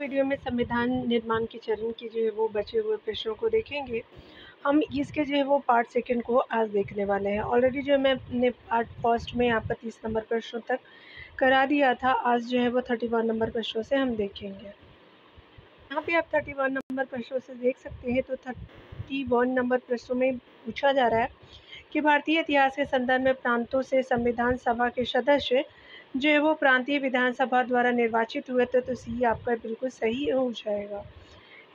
Video में संविधान निर्माण के चरण के जो है वो बचे हुए प्रश्नों को देखेंगे। हम इसके जो है वो पार्ट सेकंड को आज देखने वाले हैं। ऑलरेडी जो मैं अपने पार्ट फर्स्ट में आपका 30 नंबर प्रश्नों तक करा दिया था। आज जो है वो 31 नंबर प्रश्नों से हम देखेंगे। यहाँ पे आप 31 नंबर प्रश्नों से देख सकते हैं। तो 31 नंबर प्रश्नों में पूछा जा रहा है कि भारतीय इतिहास के संदर्भ में प्रांतों से संविधान सभा के सदस्य जो है वो प्रांतीय विधानसभा द्वारा निर्वाचित हुए थे। तो सी आपका बिल्कुल सही हो जाएगा।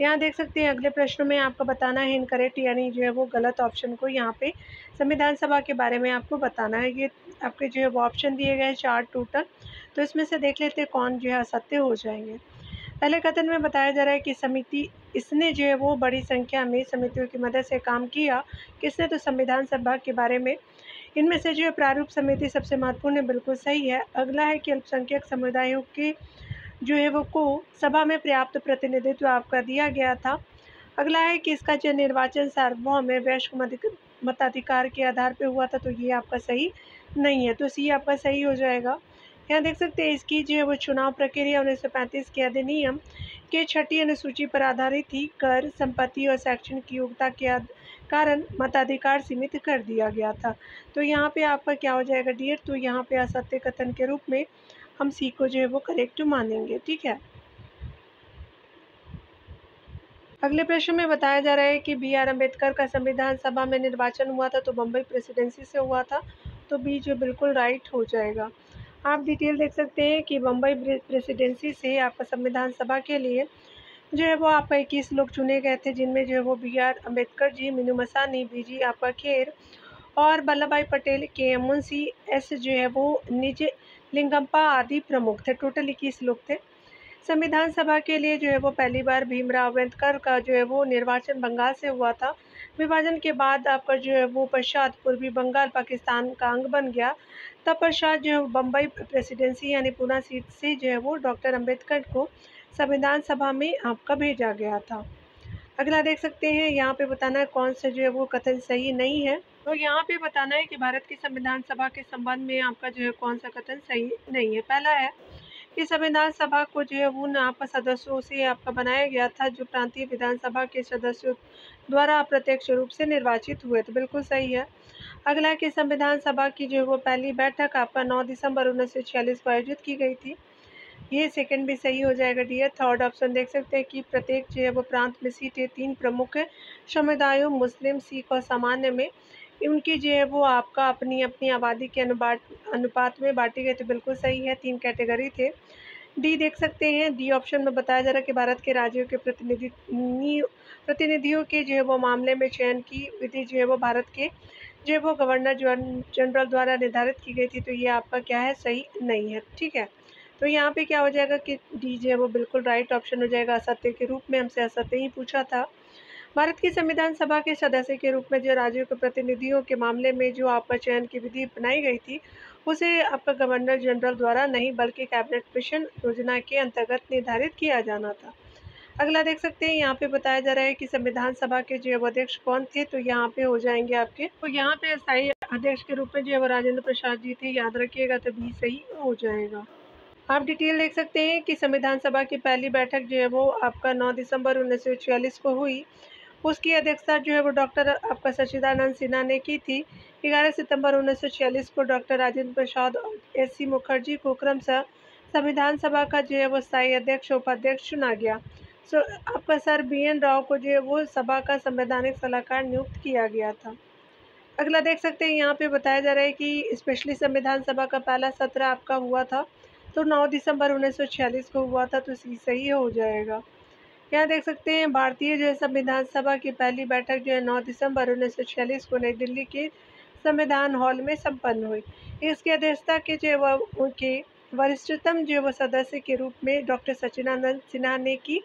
यहाँ देख सकते हैं अगले प्रश्न में आपको बताना है इनकरेक्ट यानी जो है वो गलत ऑप्शन को यहाँ पे संविधान सभा के बारे में आपको बताना है। ये आपके जो है वो ऑप्शन दिए गए हैं 4 टोटल। तो इसमें से देख लेते हैं कौन जो है असत्य हो जाएंगे। पहले कथन में बताया जा रहा है कि समिति इसने जो है वो बड़ी संख्या में समितियों की मदद से काम किया। किसने? तो संविधान सभा के बारे में। इनमें से जो है प्रारूप समिति सबसे महत्वपूर्ण है, बिल्कुल सही है। अगला है कि अल्पसंख्यक समुदायों के जो है वो को सभा में पर्याप्त प्रतिनिधित्व आपका दिया गया था। अगला है कि इसका जो निर्वाचन सार्वभौम है वैश्विक मताधिकार के आधार पर हुआ था। तो ये आपका सही नहीं है। तो सी आपका सही हो जाएगा। यहाँ देख सकते हैं इसकी जो है वो चुनाव प्रक्रिया 1935 के अधिनियम के 6ठी अनुसूची पर आधारित थी। कर, संपत्ति और शैक्षणिक योग्यता के कारण मताधिकार सीमित कर दिया गया था। तो यहाँ पे आपका क्या हो जाएगा डियर? तो यहाँ पे असत्य कथन के रूप में हम सी को जो है वो करेक्ट मानेंगे। ठीक है। अगले प्रश्न में बताया जा रहा है कि बी आर अम्बेडकर का संविधान सभा में निर्वाचन हुआ था। तो बम्बई प्रेसिडेंसी से हुआ था। तो बी जो बिल्कुल राइट हो जाएगा। आप डिटेल देख सकते हैं कि बम्बई प्रेसिडेंसी से आपका संविधान सभा के लिए जो है वो आपका 21 लोग चुने गए थे, जिनमें जो है वो B R Ambedkar ji, Minoo Masani, B G आपका खेर और वल्लभ भाई पटेल के मुंशी एस जो है वो निज लिंगम्पा आदि प्रमुख थे। टोटल 21 लोग थे। संविधान सभा के लिए जो है वो पहली बार भीमराव अम्बेडकर का जो है वो निर्वाचन बंगाल से हुआ था। विभाजन के बाद आपका जो है वो पश्चात पूर्वी बंगाल पाकिस्तान का अंग बन गया। तब पश्चात जो है बम्बई प्रेसिडेंसी यानी पूना सीट से जो है वो डॉक्टर अम्बेडकर को संविधान सभा में आपका भेजा गया था। अगला देख सकते हैं यहाँ पे बताना है कौन सा जो है वो कथन सही नहीं है। तो यहाँ पे बताना है कि भारत की संविधान सभा के संबंध में आपका जो है कौन सा कथन सही नहीं है। पहला है कि संविधान सभा को जो है उन आपका सदस्यों से आपका बनाया गया था जो प्रांतीय विधानसभा के सदस्यों द्वारा अप्रत्यक्ष रूप से निर्वाचित हुए। तो बिल्कुल सही है। अगला है कि संविधान सभा की जो है वो पहली बैठक आपका 9 दिसंबर 1946 को आयोजित की गई थी। ये सेकंड भी सही हो जाएगा डियर। थर्ड ऑप्शन देख सकते हैं कि प्रत्येक जो है वो प्रांत में सीटें 3 प्रमुख समुदायों मुस्लिम, सिख और सामान्य में उनकी जो है वो आपका अपनी अपनी आबादी के अनुपात में बांटी गई। तो बिल्कुल सही है। 3 कैटेगरी थे। डी देख सकते हैं। डी ऑप्शन में बताया जा रहा है कि भारत के राज्यों के प्रतिनिधियों के जो है वो मामले में चयन की विधि जो है वो भारत के जो है वो गवर्नर जनरल द्वारा निर्धारित की गई थी। तो ये आपका क्या है? सही नहीं है। ठीक है। तो यहाँ पे क्या हो जाएगा कि डी जो है वो बिल्कुल राइट ऑप्शन हो जाएगा। असत्य के रूप में हमसे असत्य ही पूछा था। भारत की संविधान सभा के सदस्य के रूप में जो राज्यों के प्रतिनिधियों के मामले में जो आपका चयन की विधि बनाई गई थी उसे आपका गवर्नर जनरल द्वारा नहीं बल्कि कैबिनेट मिशन योजना के अंतर्गत निर्धारित किया जाना था। अगला देख सकते हैं यहाँ पे बताया जा रहा है कि संविधान सभा के जो अध्यक्ष कौन थे। तो यहाँ पे हो जाएंगे आपके, तो यहाँ पे स्थायी अध्यक्ष के रूप में जो है राजेंद्र प्रसाद जी थे। याद रखिएगा। तो बी सही हो जाएगा। आप डिटेल देख सकते हैं कि संविधान सभा की पहली बैठक जो है वो आपका 9 दिसंबर 1946 को हुई। उसकी अध्यक्षता जो है वो डॉक्टर आपका सच्चिदानंद सिन्हा ने की थी। 11 सितंबर 1946 को डॉक्टर राजेंद्र प्रसाद और एस.सी. मुखर्जी को क्रमशः संविधान सभा का जो है वो स्थायी अध्यक्ष उपाध्यक्ष चुना गया। आपका सर बी.एन. राव को जो है वो सभा का संवैधानिक सलाहकार नियुक्त किया गया था। अगला देख सकते हैं यहाँ पे बताया जा रहा है कि स्पेशली संविधान सभा का पहला सत्र आपका हुआ था। तो 9 दिसंबर 1946 को हुआ था। तो सी सही हो जाएगा। यहाँ देख सकते हैं भारतीय जो है संविधान सभा की पहली बैठक जो है 9 दिसंबर 1946 को नई दिल्ली के संविधान हॉल में संपन्न हुई। इसकी अध्यक्षता के जो है उनके वरिष्ठतम जो है वो सदस्य के रूप में डॉक्टर सच्चिदानंद सिन्हा ने की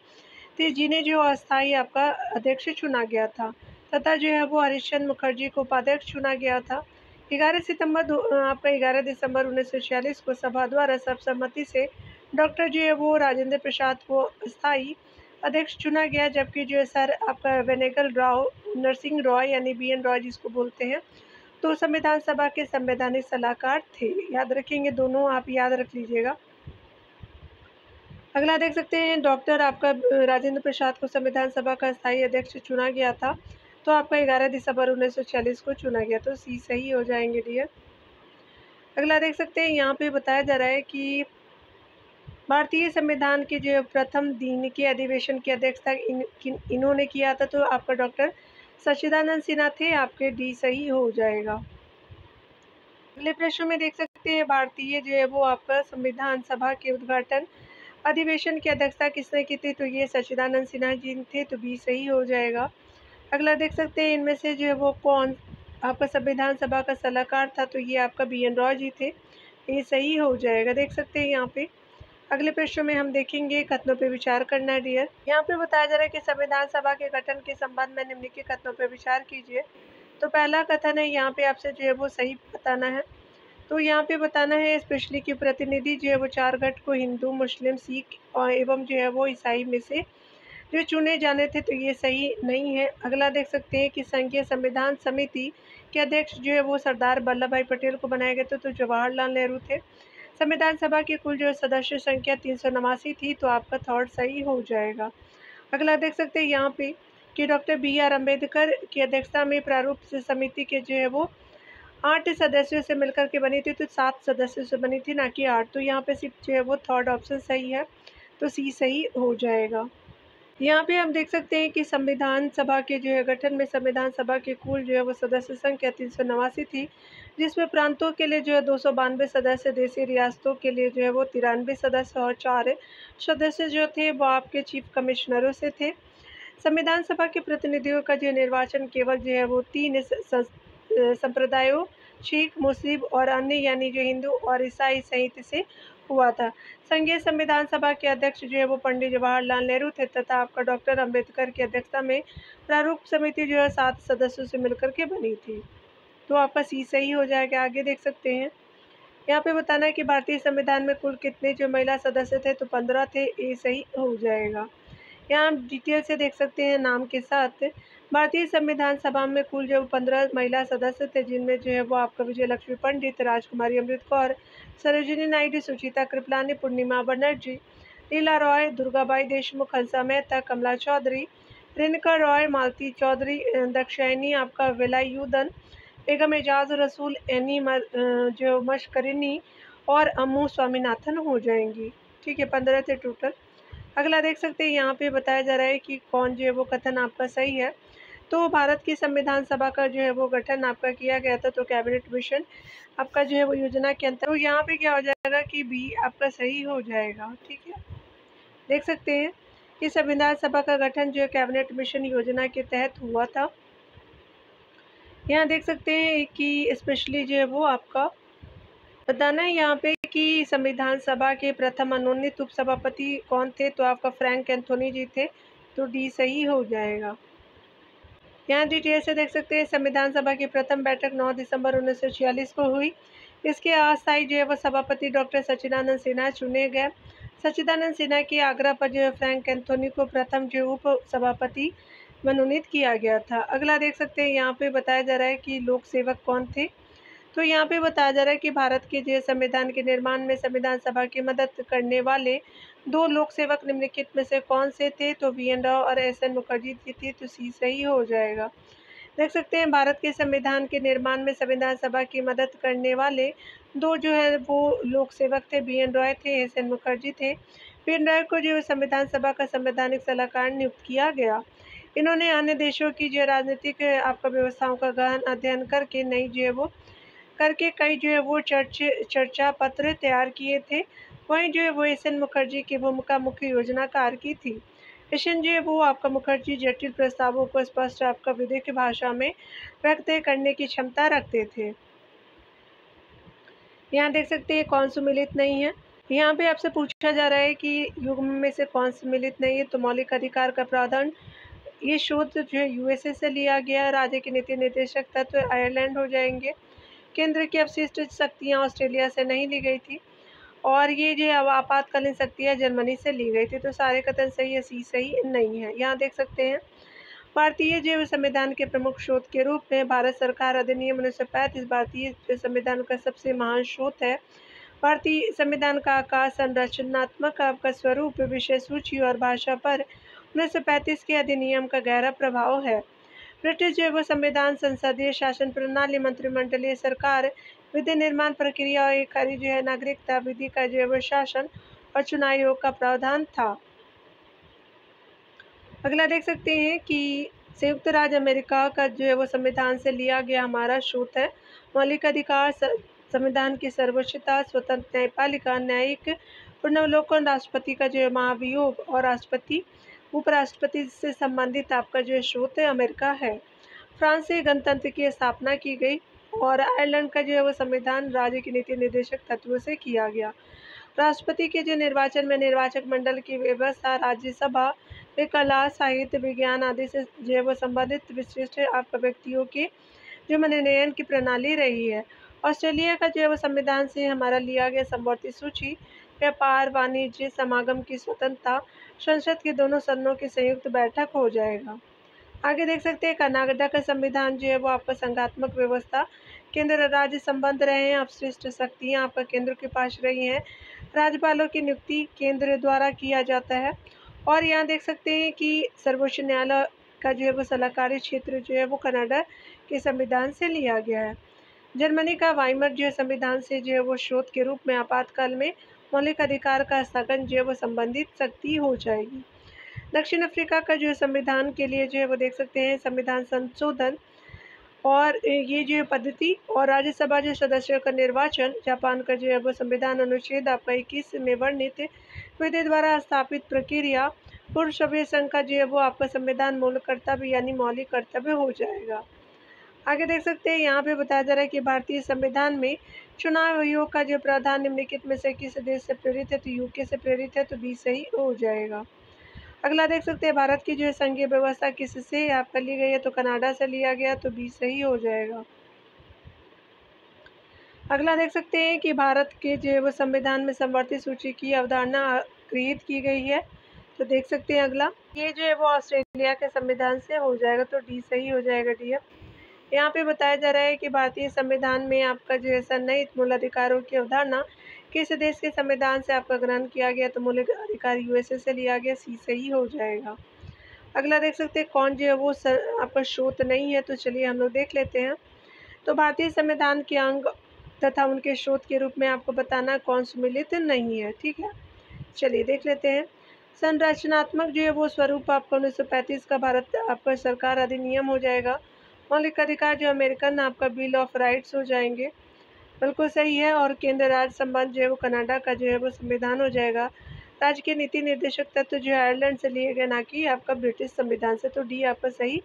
थी, जिन्हें जो अस्थायी आपका अध्यक्ष चुना गया था तथा जो है वो हरिश्चंद्र मुखर्जी को उपाध्यक्ष चुना गया था। 11 दिसंबर 1946 को सभा द्वारा सर्वसम्मति से डॉक्टर जो है वो राजेंद्र प्रसाद को स्थायी अध्यक्ष चुना गया, जबकि जो है सर आपका वेनेगल राव नरसिंह रॉय यानी बी.एन. रॉय जिसको बोलते हैं तो संविधान सभा के संवैधानिक सलाहकार थे। याद रखेंगे दोनों, आप याद रख लीजिएगा। अगला देख सकते हैं, डॉक्टर आपका राजेंद्र प्रसाद को संविधान सभा का स्थायी अध्यक्ष चुना गया था, तो आपका 11 दिसंबर 1946 को चुना गया, तो सी सही हो जाएंगे डियर। अगला देख सकते हैं, यहाँ पे बताया जा रहा है कि भारतीय संविधान के जो प्रथम दिन के अधिवेशन की अध्यक्षता इन्होंने किया था, तो आपका डॉक्टर सच्चिदानंद सिन्हा थे, आपके डी सही हो जाएगा। अगले प्रश्न में देख सकते हैं, भारतीय जो है वो आपका संविधान सभा के उद्घाटन अधिवेशन की अध्यक्षता किसने की थी, तो ये सच्चिदानंद सिन्हा जी थे, तो बी सही हो जाएगा। अगला देख सकते हैं, इनमें से जो है वो कौन आपका संविधान सभा का सलाहकार था, तो ये आपका BN रॉय जी थे, ये सही हो जाएगा। देख सकते हैं यहाँ पे अगले प्रश्न में हम देखेंगे कथनों पे विचार करना है डियर। यहाँ पे बताया जा रहा है कि संविधान सभा के गठन के संबंध में निम्नलिखित कथनों पे विचार कीजिए। तो पहला कथन है, यहाँ पे आपसे जो है वो सही बताना है। तो यहाँ पे बताना है, स्पेशली की प्रतिनिधि जो है वो 4 गठ को हिंदू, मुस्लिम, सिख और एवं जो है वो ईसाई में से जो चुने जाने थे, तो ये सही नहीं है। अगला देख सकते हैं कि संघीय संविधान समिति के अध्यक्ष जो है वो सरदार वल्लभ भाई पटेल को बनाए गए थे, तो जवाहरलाल नेहरू थे। संविधान सभा की कुल जो सदस्य संख्या 389 थी, तो आपका थर्ड सही हो जाएगा। अगला देख सकते हैं यहाँ पे कि डॉक्टर BR अम्बेडकर की अध्यक्षता में प्रारूप समिति के जो है वो 8 सदस्यों से मिलकर के बनी थी, तो 7 सदस्यों से बनी थी, ना कि 8। तो यहाँ पे सिर्फ जो है वो थर्ड ऑप्शन सही है, तो सी सही हो जाएगा। यहाँ पे हम देख सकते हैं कि संविधान सभा के जो है गठन में संविधान सभा के कुल जो है वो सदस्य संख्या 389 थी, जिसमें प्रांतों के लिए जो है 292 सदस्य, देशी रियासतों के लिए जो है वो 93 सदस्य और 4 सदस्य जो थे वो आपके चीफ कमिश्नरों से थे। संविधान सभा के प्रतिनिधियों का जो निर्वाचन केवल जो है वो 3 संप्रदायों सिख, मुस्लिम और अन्य यानी जो हिंदू और ईसाई सहित से हुआ था। संघीय संविधान सभा के अध्यक्ष जो है वो पंडित जवाहरलाल नेहरू थे, तथा आपका डॉक्टर अंबेडकर की अध्यक्षता में प्रारूप समिति जो है 7 सदस्यों से मिलकर के बनी थी, तो आपका सी सही हो जाएगा। आगे देख सकते हैं, यहाँ पे बताना है कि भारतीय संविधान में कुल कितने जो महिला सदस्य थे, तो 15 थे, ये सही हो जाएगा। यहाँ आप डिटेल से देख सकते हैं नाम के साथ। भारतीय संविधान सभा में कुल जो 15 महिला सदस्य थे, जिनमें जो है वो आपका विजय लक्ष्मी पंडित, राजकुमारी अमृत कौर, सरोजिनी नायडू, सुचिता कृपलानी, पूर्णिमा बनर्जी, लीला रॉय, दुर्गाबाई देशमुख, हंसा मेहता, कमला चौधरी, रेणुका रॉय, मालती चौधरी, दक्षायनी आपका वेलायुधन, बेगम एजाज रसूल, एनी जो मशकरिनी और अम्मू स्वामीनाथन हो जाएंगी। ठीक है, 15 थे टोटल। अगला देख सकते हैं, यहाँ पे बताया जा रहा है कि कौन जो है वो कथन आपका सही है। तो भारत की संविधान सभा का जो है वो गठन आपका किया गया था, तो कैबिनेट मिशन आपका जो है वो योजना के अंतर्गत, तो यहाँ पे क्या हो जाएगा कि बी आपका सही हो जाएगा। ठीक है, देख सकते हैं कि संविधान सभा का गठन जो है कैबिनेट मिशन योजना के तहत हुआ था। यहाँ देख सकते हैं कि स्पेशली जो है वो आपका बताना है यहाँ पे कि संविधान सभा के प्रथम मनोनीत उपसभापति कौन थे, तो आपका फ्रैंक एंथोनी जी थे, तो डी सही हो जाएगा। यहाँ डिटेल से देख सकते हैं, संविधान सभा की प्रथम बैठक 9 दिसंबर 1946 को हुई। इसके अस्थायी जो है वो सभापति डॉक्टर सच्चिदानंद सिन्हा चुने गए। सच्चिदानंद सिन्हा के आग्रह पर जो है फ्रैंक एंथोनी को प्रथम जो उप सभापति मनोनीत किया गया था। अगला देख सकते हैं, यहाँ पे बताया जा रहा है कि लोक सेवक कौन थे। तो यहाँ पे बताया जा रहा है कि भारत के जो संविधान के निर्माण में संविधान सभा की मदद करने वाले 2 लोक सेवक निम्नलिखित में से कौन से थे, तो BN राव और SN मुखर्जी जी थे, तो सी सही हो जाएगा। देख सकते हैं, भारत के संविधान के निर्माण में संविधान सभा की मदद करने वाले 2 जो है वो लोक सेवक थे, BN रॉय थे, SN मुखर्जी थे। BN रॉय को जो संविधान सभा का संवैधानिक सलाहकार नियुक्त किया गया। इन्होंने अन्य देशों की जो राजनीतिक आपका व्यवस्थाओं का गहन अध्ययन करके नई जो है वो कई जो है वो चर्चा पत्र तैयार किए थे। वहीं जो है वो SN मुखर्जी की भूमिका मुख्य योजनाकार की थी। SN जो है वो आपका मुखर्जी जटिल प्रस्तावों को स्पष्ट आपका विधिक भाषा में व्यक्त करने की क्षमता रखते थे। यहाँ देख सकते हैं कौन सुमिलित नहीं है। यहाँ पे आपसे पूछा जा रहा है कि युग्म में से कौन सुमिलित नहीं है, तो मौलिक अधिकार का प्रावधान ये शोध जो है USA से लिया गया। राज्य के नीति निर्देशक तत्व आयरलैंड हो जाएंगे। केंद्र की अवशिष्ट शक्तियाँ ऑस्ट्रेलिया से नहीं ली गई थी, और ये जो आपातकालीन शक्तियाँ जर्मनी से ली गई थी, तो सारे कथन सही है, सी सही नहीं है। यहाँ देख सकते हैं, भारतीय जैव संविधान के प्रमुख शोध के रूप में भारत सरकार अधिनियम 1935 भारतीय संविधान का सबसे महान शोध है। भारतीय संविधान का आकार, संरचनात्मक आपका स्वरूप, विषय सूची और भाषा पर 1935 के अधिनियम का गहरा प्रभाव है। ब्रिटिश जो है वो संविधान, संसदीय शासन प्रणाली, मंत्रिमंडलीय सरकार, विधि निर्माण प्रक्रिया और एक जो है नागरिकता विधि का जो है वो शासन और चुनाव आयोग का प्रावधान था। अगला देख सकते हैं कि संयुक्त राज्य अमेरिका का जो है वो संविधान से लिया गया हमारा सूत्र है। मौलिक अधिकार, संविधान की सर्वोच्चता, स्वतंत्र न्यायपालिका, न्यायिक पुनर्वलोकन, राष्ट्रपति का जो है महाभियोग और राष्ट्रपति उपराष्ट्रपति से संबंधित आपका जो है सूत्र अमेरिका है। फ्रांस से गणतंत्र की स्थापना की गई और आयरलैंड का जो है वो संविधान राज्य की नीति निर्देशक तत्वों से किया गया। राष्ट्रपति के जो निर्वाचन में निर्वाचक मंडल की व्यवस्था, राज्यसभा में कला, साहित्य, विज्ञान आदि से जो है वो संबंधित विशिष्ट आपका व्यक्तियों के जो मनोनयन की प्रणाली रही है। ऑस्ट्रेलिया का जो है वो संविधान से हमारा लिया गया समवर्ती सूची, व्यापार, वाणिज्य, समागम की स्वतंत्रता, संसद के दोनों सदनों की संयुक्त बैठक हो जाएगा। आगे देख सकते हैं कनाडा का संविधान जो है वो आपका संघात्मक व्यवस्था, केंद्र और राज्य संबंध रहे हैं, अपशिष्ट शक्तियाँ आपका केंद्र के पास रही हैं, राज्यपालों की नियुक्ति केंद्र द्वारा किया जाता है। और यहाँ देख सकते हैं कि सर्वोच्च न्यायालय का जो है वो सलाहकारी क्षेत्र जो है वो कनाडा के संविधान से लिया गया है। जर्मनी का वाइमर जो है संविधान से जो है वो शोध के रूप में आपातकाल में मौलिक अधिकार का स्थगन जो है वो संबंधित शक्ति हो जाएगी। दक्षिण अफ्रीका का जो है संविधान के लिए जो है वो देख सकते हैं संविधान संशोधन और ये जो पद्धति और राज्यसभा जो सदस्यों का निर्वाचन। जापान का जो है वो संविधान अनुच्छेद आपका 21 में वर्णित विधि द्वारा स्थापित प्रक्रिया। पूर्व सोवियत संघ का जो है वो आपका संविधान मूल कर्तव्य यानी मौलिक कर्तव्य हो जाएगा। आगे देख सकते हैं यहाँ पे बताया जा रहा है कि भारतीय संविधान में चुनाव आयोग का जो प्रावधान निम्नलिखित में से किस देश से प्रेरित है, तो यूके से प्रेरित है, तो बी सही हो जाएगा। अगला देख सकते हैं भारत की जो है संघीय व्यवस्था किससे आपका ली गई है, तो कनाडा से लिया गया, तो बी सही हो जाएगा। अगला देख सकते हैं कि भारत के जो है वो संविधान में समवर्ती सूची की अवधारणा गृहीत की गई है, तो देख सकते हैं अगला ये जो है वो ऑस्ट्रेलिया के संविधान से हो जाएगा, तो डी सही हो जाएगा। डी यहाँ पे बताया जा रहा है कि भारतीय संविधान में आपका जो है सन्निहित मूल अधिकारों की अवधारणा किस देश के संविधान से आपका ग्रहण किया गया, तो मूल अधिकार यूएसए से लिया गया, सी सही हो जाएगा। अगला देख सकते हैं कौन जो है वो आपका स्रोत नहीं है, तो चलिए हम लोग देख लेते हैं। तो भारतीय संविधान के अंग तथा उनके स्रोत के रूप में आपको बताना कौन सम्मिलित नहीं है, ठीक है। चलिए देख लेते हैं। संरचनात्मक जो है वो स्वरूप आपका 1935 का भारत आपका सरकार अधिनियम हो जाएगा। मौलिक अधिकार जो अमेरिकन आपका बिल ऑफ राइट्स हो जाएंगे, बिल्कुल सही है। और केंद्र राज्य संबंध जो है वो कनाडा का जो है वो संविधान हो जाएगा। राज्य के नीति निर्देशक तत्व जो है आयरलैंड से लिए गए, ना कि आपका ब्रिटिश संविधान से, तो डी आपका सही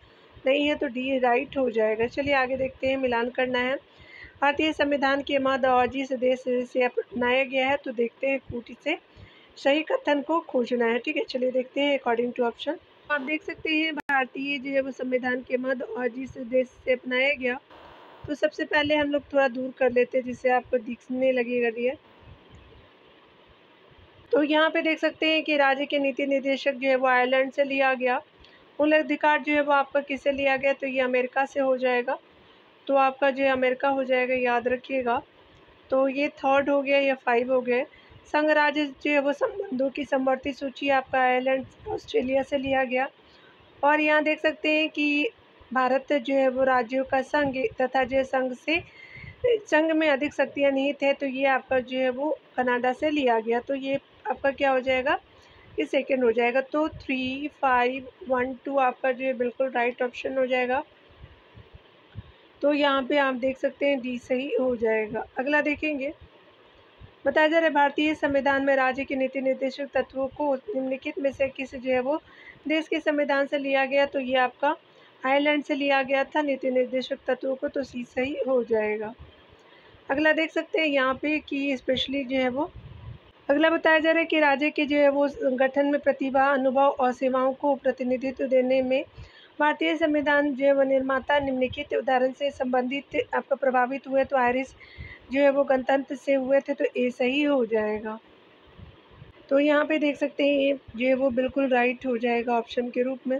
नहीं है, तो डी राइट हो जाएगा। चलिए आगे देखते हैं, मिलान करना है। भारतीय संविधान के मद और जिस देश से अपनाया गया है, तो देखते हैं कूटी से सही कथन को खोजना है, ठीक है। चलिए देखते हैं अकॉर्डिंग टू ऑप्शन। आप देख सकते हैं भारतीय जो है वो संविधान के मद और जिस देश से अपनाया गया, तो सबसे पहले हम लोग थोड़ा दूर कर लेते हैं जिससे आपको दिखने लगेगा डियर। तो यहाँ पे देख सकते हैं कि राज्य के नीति निर्देशक जो है वो आयरलैंड से लिया गया। मूल अधिकार जो है वो आपका किससे लिया गया, तो ये अमेरिका से हो जाएगा, तो आपका जो है अमेरिका हो जाएगा, याद रखिएगा। तो ये थर्ड हो गया या 5 हो गए। संघ राज्य जो है वो संबंधों की समवर्ती सूची आपका आयरलैंड ऑस्ट्रेलिया से लिया गया। और यहाँ देख सकते हैं कि भारत जो है वो राज्यों का संघ तथा जो संघ से संघ में अधिक शक्तियाँ निहित है, तो ये आपका जो है वो कनाडा से लिया गया, तो ये आपका क्या हो जाएगा, ये सेकंड हो जाएगा। तो 3, 5, 1, 2 आपका जो है बिल्कुल राइट ऑप्शन हो जाएगा। तो यहाँ पे आप देख सकते हैं डी सही हो जाएगा। अगला देखेंगे, बताया जा रहा है भारतीय संविधान में राज्य के नीति निर्देशक तत्वों को निम्नलिखित में से किस जो है वो देश के संविधान से लिया गया, तो ये आपका आयरलैंड से लिया गया था नीति निर्देशक तत्वों को, तो सी सही हो जाएगा। अगला देख सकते हैं यहाँ पे कि स्पेशली जो है वो अगला बताया जा रहा है कि राज्य के जो है वो गठन में प्रतिभा, अनुभव और सेवाओं को प्रतिनिधित्व देने में भारतीय संविधान जो है वो निर्माता निम्नलिखित उदाहरण से संबंधित आपका प्रभावित हुए, तो आयरिश जो है वो गणतंत्र से हुए थे, तो ए सही हो जाएगा। तो यहाँ पे देख सकते हैं ये जो है वो बिल्कुल राइट हो जाएगा ऑप्शन के रूप में।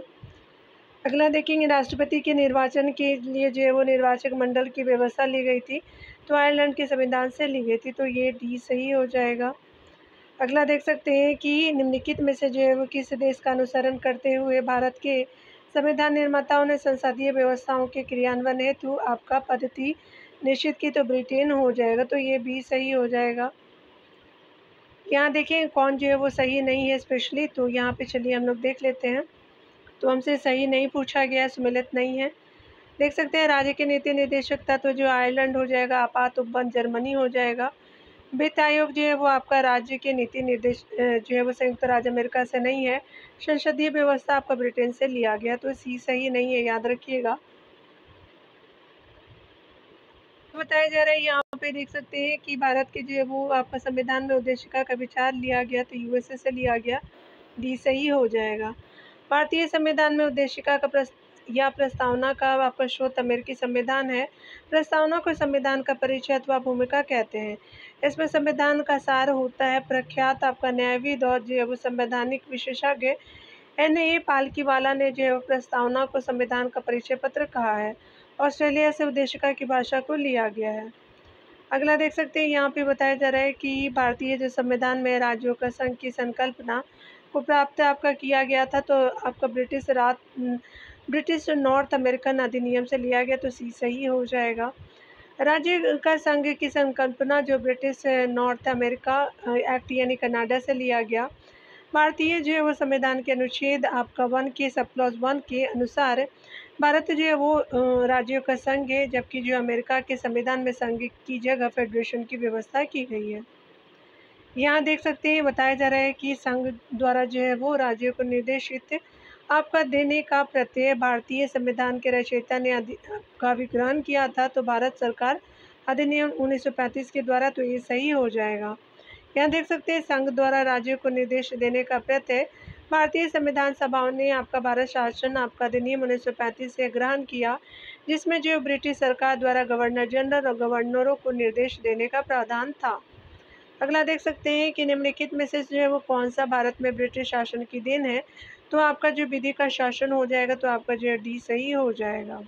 अगला देखेंगे, राष्ट्रपति के निर्वाचन के लिए जो है वो निर्वाचक मंडल की व्यवस्था ली गई थी, तो आयरलैंड के संविधान से ली गई थी, तो ये डी सही हो जाएगा। अगला देख सकते हैं कि निम्नलिखित में से जो है वो किस देश का अनुसरण करते हुए भारत के संविधान निर्माताओं ने संसदीय व्यवस्थाओं के क्रियान्वयन हेतु आपका पद्धति निश्चित की, तो ब्रिटेन हो जाएगा, तो ये भी सही हो जाएगा। यहाँ देखें कौन जो है वो सही नहीं है स्पेशली, तो यहाँ पे चलिए हम लोग देख लेते हैं। तो हमसे सही नहीं पूछा गया, सम्मिलित नहीं है। देख सकते हैं राज्य के नीति निर्देशक तत्व जो आयरलैंड हो जाएगा, आपात उपबंध जर्मनी हो जाएगा। वित्त आयोग जो है वो आपका राज्य के नीति निर्देश जो है वो संयुक्त राज्य अमेरिका से नहीं है। संसदीय व्यवस्था आपका ब्रिटेन से लिया गया, तो सी सही नहीं है, याद रखिएगा। बताया जा रहा है यहाँ पे देख सकते हैं कि भारत के जो है वो आपका संविधान में उद्देशिका का विचार लिया गया, तो यूएसए से लिया गया, डी सही हो जाएगा। भारतीय संविधान में उद्देशिका का प्रस्तावना का आपका स्रोत अमेरिकी संविधान है। प्रस्तावना को संविधान का परिचय अथवा भूमिका कहते हैं। इसमें संविधान का सार होता है। प्रख्यात आपका न्यायविद और जो है वो संवैधानिक विशेषज्ञ N.A. पालकीवाला ने जो है प्रस्तावना को संविधान का परिचय पत्र कहा है। ऑस्ट्रेलिया से उद्देशिका की भाषा को लिया गया है। अगला देख सकते हैं यहाँ पे बताया जा रहा है कि भारतीय जो संविधान में राज्यों का संघ की संकल्पना को प्राप्त आपका किया गया था, तो आपका ब्रिटिश नॉर्थ अमेरिकन अधिनियम से लिया गया, तो सी सही हो जाएगा। राज्य का संघ की संकल्पना जो ब्रिटिश नॉर्थ अमेरिका एक्ट यानी कनाडा से लिया गया। भारतीय जो है वो संविधान के अनुच्छेद आपका 1 के सब क्लॉज 1 के अनुसार भारत जो है वो राज्यों का संघ है, जबकि जो अमेरिका के संविधान में संघ की जगह फेडरेशन की व्यवस्था की गई है। यहाँ देख सकते हैं बताया जा रहा है कि संघ द्वारा जो है वो राज्यों को निर्देशित आपका देने का प्रत्यय भारतीय संविधान के रचयिता ने का विग्रहण किया था, तो भारत सरकार अधिनियम 1935 के द्वारा, तो ये सही हो जाएगा। यहाँ देख सकते हैं संघ द्वारा राज्यों को निर्देश देने का प्रत्यय भारतीय संविधान सभाओं ने आपका भारत शासन आपका अधिनियम 1935 से ग्रहण किया, जिसमें जो ब्रिटिश सरकार द्वारा गवर्नर जनरल और गवर्नरों को निर्देश देने का प्रावधान था। अगला देख सकते हैं कि निम्नलिखित में से जो है वो कौन सा भारत में ब्रिटिश शासन की देन है, तो आपका जो विधि का शासन हो जाएगा, तो आपका जो डी सही हो जाएगा।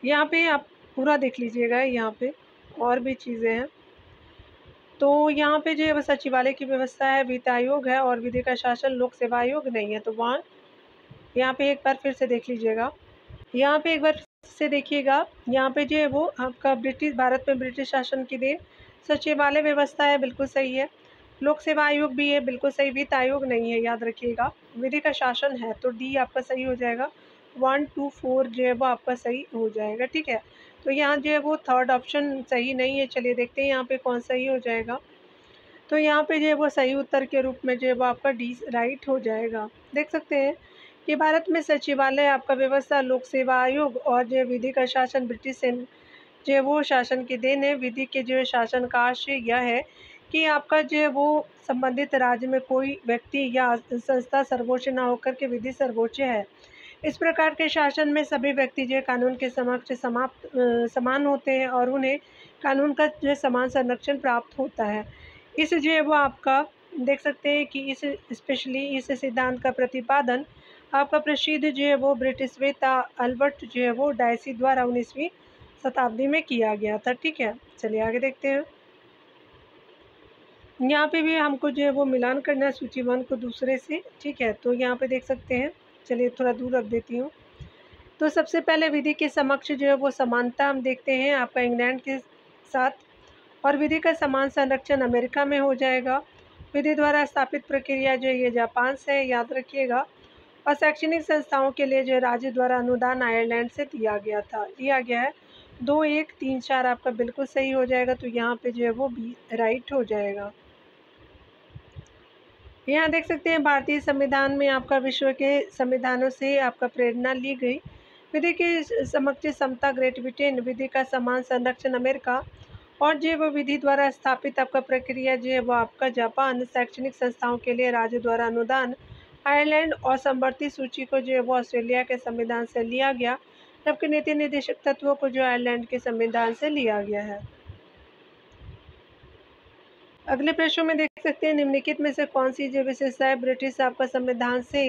यहाँ पे आप पूरा देख लीजिएगा, यहाँ पे और भी चीज़ें हैं। तो यहाँ पे जो है वो सचिवालय की व्यवस्था है, वित्त आयोग है और विधि का शासन लोक सेवा आयोग नहीं है, तो वहाँ यहाँ पे एक बार फिर से देख लीजिएगा। यहाँ पे एक बार से देखिएगा, यहाँ पे जो है वो आपका भारत में ब्रिटिश शासन की देन सचिवालय व्यवस्था है, बिल्कुल सही है। लोक सेवा आयोग भी है, बिल्कुल सही। वित्त आयोग नहीं है, याद रखिएगा। विधि का शासन है, तो डी आपका सही हो जाएगा। 1, 2, 4 जो है वो आपका सही हो जाएगा, ठीक है। तो यहाँ जो है वो थर्ड ऑप्शन सही नहीं है। चलिए देखते हैं यहाँ पे कौन सही हो जाएगा। तो यहाँ पे जो है वो सही उत्तर के रूप में जो है वो आपका डी राइट हो जाएगा। देख सकते हैं कि भारत में सचिवालय आपका व्यवस्था लोक सेवा आयोग और जो विधि का शासन ब्रिटिश से जो है वो शासन की देन है। विधि के जो है शासन का आशय यह है कि आपका जो है वो संबंधित राज्य में कोई व्यक्ति या संस्था सर्वोच्च न होकर के विधि सर्वोच्च है। इस प्रकार के शासन में सभी व्यक्ति जो है कानून के समक्ष समान होते हैं और उन्हें कानून का जो है समान संरक्षण प्राप्त होता है। इस जो है वो आपका देख सकते हैं कि इस स्पेशली इस सिद्धांत का प्रतिपादन आपका प्रसिद्ध जो है वो ब्रिटिश वेता अल्बर्ट जो है वो डायसी द्वारा 19वीं शताब्दी में किया गया था, ठीक है। चलिए आगे देखते हैं। यहाँ पे भी हमको जो है वो मिलान करना है सूची 1 को दूसरे से, ठीक है। तो यहाँ पे देख सकते हैं, चलिए थोड़ा दूर रख देती हूँ। तो सबसे पहले विधि के समक्ष जो है वो समानता हम देखते हैं आपका इंग्लैंड के साथ, और विधि का समान संरक्षण अमेरिका में हो जाएगा। विधि द्वारा स्थापित प्रक्रिया जो ये जापान से, याद रखिएगा। और शैक्षणिक संस्थाओं के लिए जो राज्य द्वारा अनुदान आयरलैंड से लिया गया है। 2, 1, 3, 4 आपका बिल्कुल सही हो जाएगा, तो यहाँ पे जो है वो बी राइट हो जाएगा। यहाँ देख सकते हैं भारतीय संविधान में आपका विश्व के संविधानों से आपका प्रेरणा ली गई। विधि के समक्ष समता ग्रेट ब्रिटेन, विधि का समान संरक्षण अमेरिका और जो वो विधि द्वारा स्थापित आपका प्रक्रिया जो है वो आपका जापान। शैक्षणिक संस्थाओं के लिए राज्य द्वारा अनुदान आयरलैंड और समवर्ती सूची को जो है वो ऑस्ट्रेलिया के संविधान से लिया गया, जबकि नीति निर्देशक तत्वों को जो आयरलैंड के संविधान से लिया गया है। अगले प्रश्न में देख सकते हैं निम्नलिखित में से कौन सी जो विशेषताएं ब्रिटिश आपका संविधान से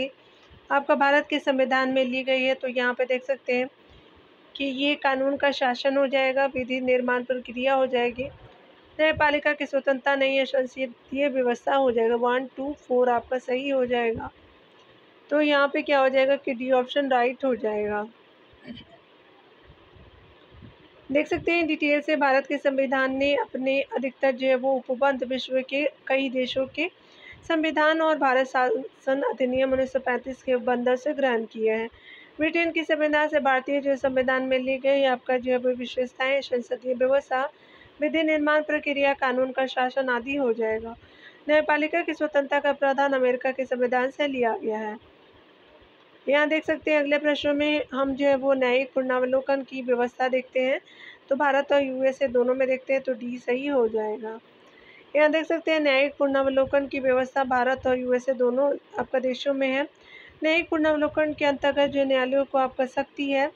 आपका भारत के संविधान में ली गई है। तो यहाँ पे देख सकते हैं कि ये कानून का शासन हो जाएगा, विधि निर्माण प्रक्रिया हो जाएगी, न्यायपालिका की स्वतंत्रता नहीं है, संसदीय व्यवस्था हो जाएगा। 1, 2, 4 आपका सही हो जाएगा। तो यहाँ पे क्या हो जाएगा कि डी ऑप्शन राइट हो जाएगा। देख सकते हैं डिटेल से भारत के संविधान ने अपने अधिकतर जो है वो उपबंध विश्व के कई देशों के संविधान और भारत शासन अधिनियम 1935 के बंदर से ग्रहण किया है। ब्रिटेन के संविधान से भारतीय जो संविधान में ली गई आपका जो है वो विशेषताएं संसदीय व्यवस्था, विधि निर्माण प्रक्रिया, कानून का शासन आदि हो जाएगा। न्यायपालिका की स्वतंत्रता का प्रावधान अमेरिका के संविधान से लिया गया है। यहाँ देख सकते हैं अगले प्रश्न में हम जो है वो न्यायिक पुनरावलोकन की व्यवस्था देखते हैं। तो भारत और यूएसए दोनों में देखते हैं तो डी सही हो जाएगा। यहाँ देख सकते हैं न्यायिक पुनरावलोकन की व्यवस्था भारत और यूएसए दोनों आपका देशों में है। न्यायिक पुनरावलोकन के अंतर्गत जो न्यायालयों को आपका शक्ति है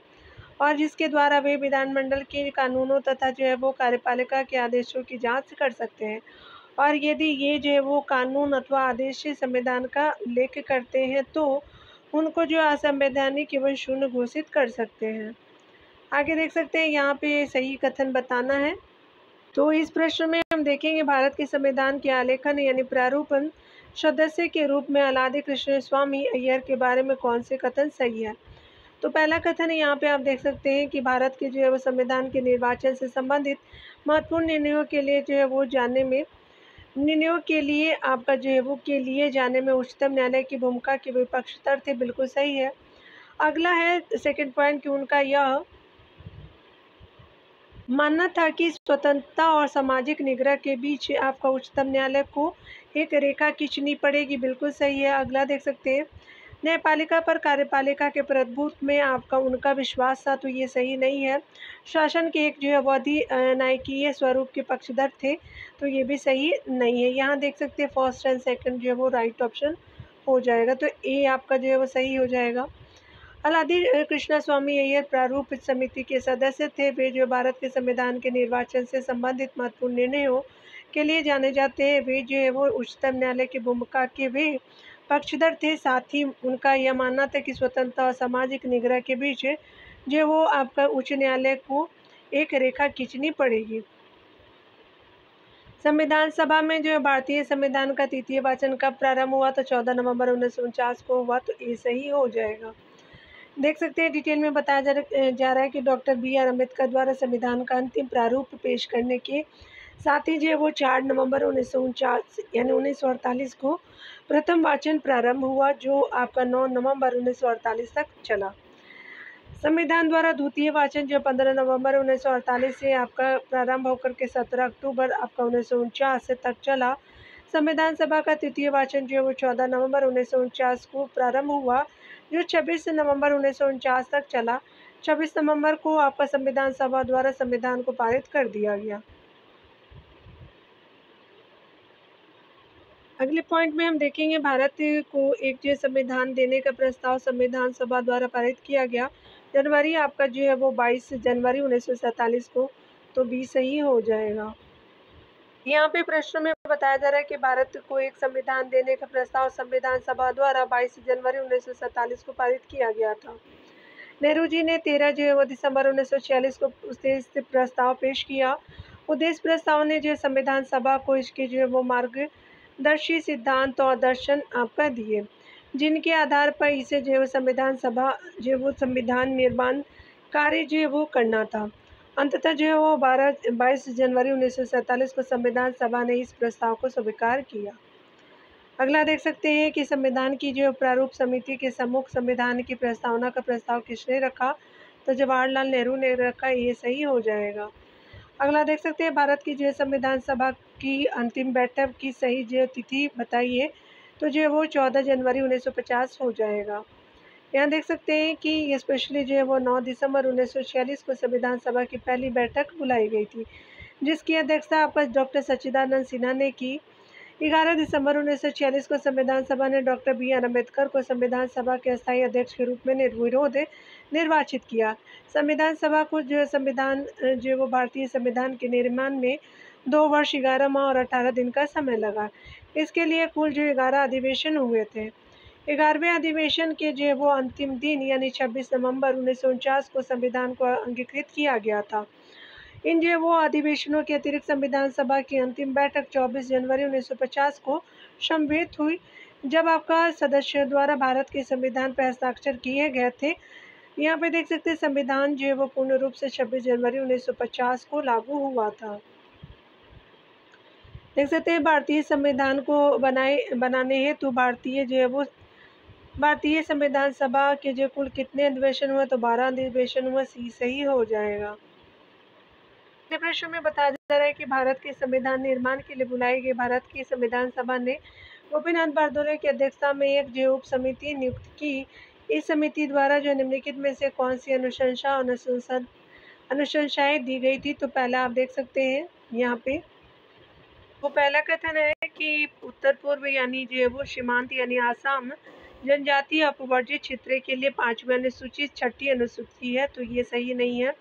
और जिसके द्वारा वे विधानमंडल के कानूनों तथा जो है वो कार्यपालिका के आदेशों की जांच कर सकते हैं और यदि ये जो है वो कानून अथवा आदेश संविधान का उल्लेख करते हैं तो उनको जो असंवैधानिक एवं शून्य घोषित कर सकते हैं। आगे देख सकते हैं यहाँ पे सही कथन बताना है। तो इस प्रश्न में हम देखेंगे भारत के संविधान के आलेखन यानी प्रारूपण सदस्य के रूप में अलादि कृष्ण स्वामी अय्यर के बारे में कौन से कथन सही है। तो पहला कथन यहाँ पे आप देख सकते हैं कि भारत के जो है वो संविधान के निर्वाचन से संबंधित महत्वपूर्ण निर्णयों के लिए जो है वो जानने में निर्णयों के लिए आपका जो है वो के लिए जाने में उच्चतम न्यायालय की भूमिका के विपक्षतर थे, बिल्कुल सही है। अगला है सेकंड पॉइंट कि उनका यह मानना था कि स्वतंत्रता और सामाजिक निग्रह के बीच आपका उच्चतम न्यायालय को एक रेखा खींचनी पड़ेगी, बिल्कुल सही है। अगला देख सकते हैं न्यायपालिका पर कार्यपालिका के प्रभुत्व में आपका उनका विश्वास था, तो ये सही नहीं है। शासन के एक जो है अवधि नायकीय स्वरूप के पक्षधर थे, तो ये भी सही नहीं है। यहाँ देख सकते हैं फर्स्ट एंड सेकंड जो है वो राइट ऑप्शन हो जाएगा, तो ए आपका जो है वो सही हो जाएगा। अलादि कृष्णा स्वामी अय्यर प्रारूप समिति के सदस्य थे। वे जो भारत के संविधान के निर्वाचन से संबंधित महत्वपूर्ण निर्णयों के लिए जाने जाते हैं। वे जो है वो उच्चतम न्यायालय की भूमिका के वे पक्षधर थे। साथ ही उनका यह मानना था कि स्वतंत्रता और सामाजिक निग्रह के बीच जो वो आपका उच्च न्यायालय को एक रेखा खींचनी पड़ेगी। संविधान सभा में जो भारतीय संविधान का तृतीय वाचन कब प्रारंभ हुआ, तो 14 नवंबर 1949 को हुआ, तो ये सही हो जाएगा। देख सकते हैं डिटेल में बताया जा रहा है कि डॉक्टर बी.आर. अम्बेडकर द्वारा संविधान का अंतिम प्रारूप पेश करने के साथ ही जो वो 4 नवंबर 1949 यानी 1948 को प्रथम वाचन प्रारंभ हुआ, जो आपका 9 नवंबर 1948 तक चला। संविधान द्वारा द्वितीय वाचन जो 15 नवंबर 1948 से आपका प्रारंभ होकर के 17 अक्टूबर आपका 1949 तक चला। संविधान सभा का तृतीय वाचन जो है वो 14 नवंबर 1949 को प्रारंभ हुआ, जो 26 नवंबर 1949 तक चला। 26 नवंबर को आपका संविधान सभा द्वारा संविधान को पारित कर दिया गया। अगले पॉइंट में हम देखेंगे भारत को एक जो संविधान देने का प्रस्ताव संविधान सभा द्वारा पारित किया गया जनवरी आपका जो है वो 22 जनवरी 1947 को, तो बी सही हो जाएगा। यहाँ पे प्रश्न में बताया जा रहा है कि भारत को एक संविधान देने का प्रस्ताव संविधान सभा द्वारा 22 जनवरी 1947 को पारित किया गया था। नेहरू जी ने 13 जो है वो दिसंबर 1946 को उद्देश्य प्रस्ताव पेश किया। उद्देश्य प्रस्ताव ने जो संविधान सभा को इसके जो है वो मार्गदर्शी सिद्धांत और दर्शन आपका दिए, जिनके आधार पर इसे जो है संविधान सभा जो वो संविधान निर्माण कार्य जो है वो करना था। अंततः जो है वो 22 जनवरी 1947 को संविधान सभा ने इस प्रस्ताव को स्वीकार किया। अगला देख सकते हैं कि संविधान की जो प्रारूप समिति के सम्मुख संविधान की प्रस्तावना का प्रस्ताव किसने रखा, तो जवाहरलाल नेहरू ने रखा, ये सही हो जाएगा। अगला देख सकते हैं भारत की जो संविधान सभा की अंतिम बैठक की सही जो तिथि बताइए, तो जो वो 14 जनवरी 1950 हो जाएगा। यहाँ देख सकते हैं कि स्पेशली जो है वो 9 दिसंबर 1946 को संविधान सभा की पहली बैठक बुलाई गई थी, जिसकी अध्यक्षता आपका डॉक्टर सच्चिदानंद सिन्हा ने की। 11 दिसंबर 1946 को संविधान सभा ने डॉक्टर बी.आर. अम्बेडकर को संविधान सभा के अस्थायी अध्यक्ष के रूप में निर्विरोध निर्वाचित किया। संविधान सभा को जो संविधान जो वो भारतीय संविधान के निर्माण में 2 वर्ष 11 माह और 18 दिन का समय लगा। इसके लिए कुल जो 11 अधिवेशन हुए थे। 11वें अधिवेशन के जो है वो अंतिम दिन यानी 26 नवंबर 1949 को संविधान को अंगीकृत किया गया था। इन जो वो अधिवेशनों के अतिरिक्त संविधान सभा की अंतिम बैठक 24 जनवरी 1950 को सम्मिलित हुई, जब आपका सदस्यों द्वारा भारत के संविधान पर हस्ताक्षर किए गए थे। यहाँ पे देख सकते हैं संविधान जो है वो पूर्ण रूप से 26 जनवरी 1950 को लागू हुआ था। देख सकते हैं भारतीय संविधान को बनाने हेतु भारतीय संविधान सभा के जो कुल कितने अधिवेशन हुए, तो 12 अधिवेशन हुए। सी सही हो जाएगा। प्रश्न में बताया जा रहा है कि भारत के संविधान निर्माण के लिए बुलाई गई भारत की संविधान सभा ने गोपीनाथ बारदोले की अध्यक्षता में एक जो उप समिति नियुक्त की। इस समिति द्वारा जो निम्नलिखित में से कौन सी अनुशंसाएं दी गई थी, तो पहला आप देख सकते हैं यहाँ पे वो पहला कथन है कि उत्तर पूर्व यानी जो वो सीमांत यानी आसाम जनजातीय अपवर्जित क्षेत्र के लिए 5वीं अनुसूची 6ठी अनुसूची है, तो ये सही नहीं है।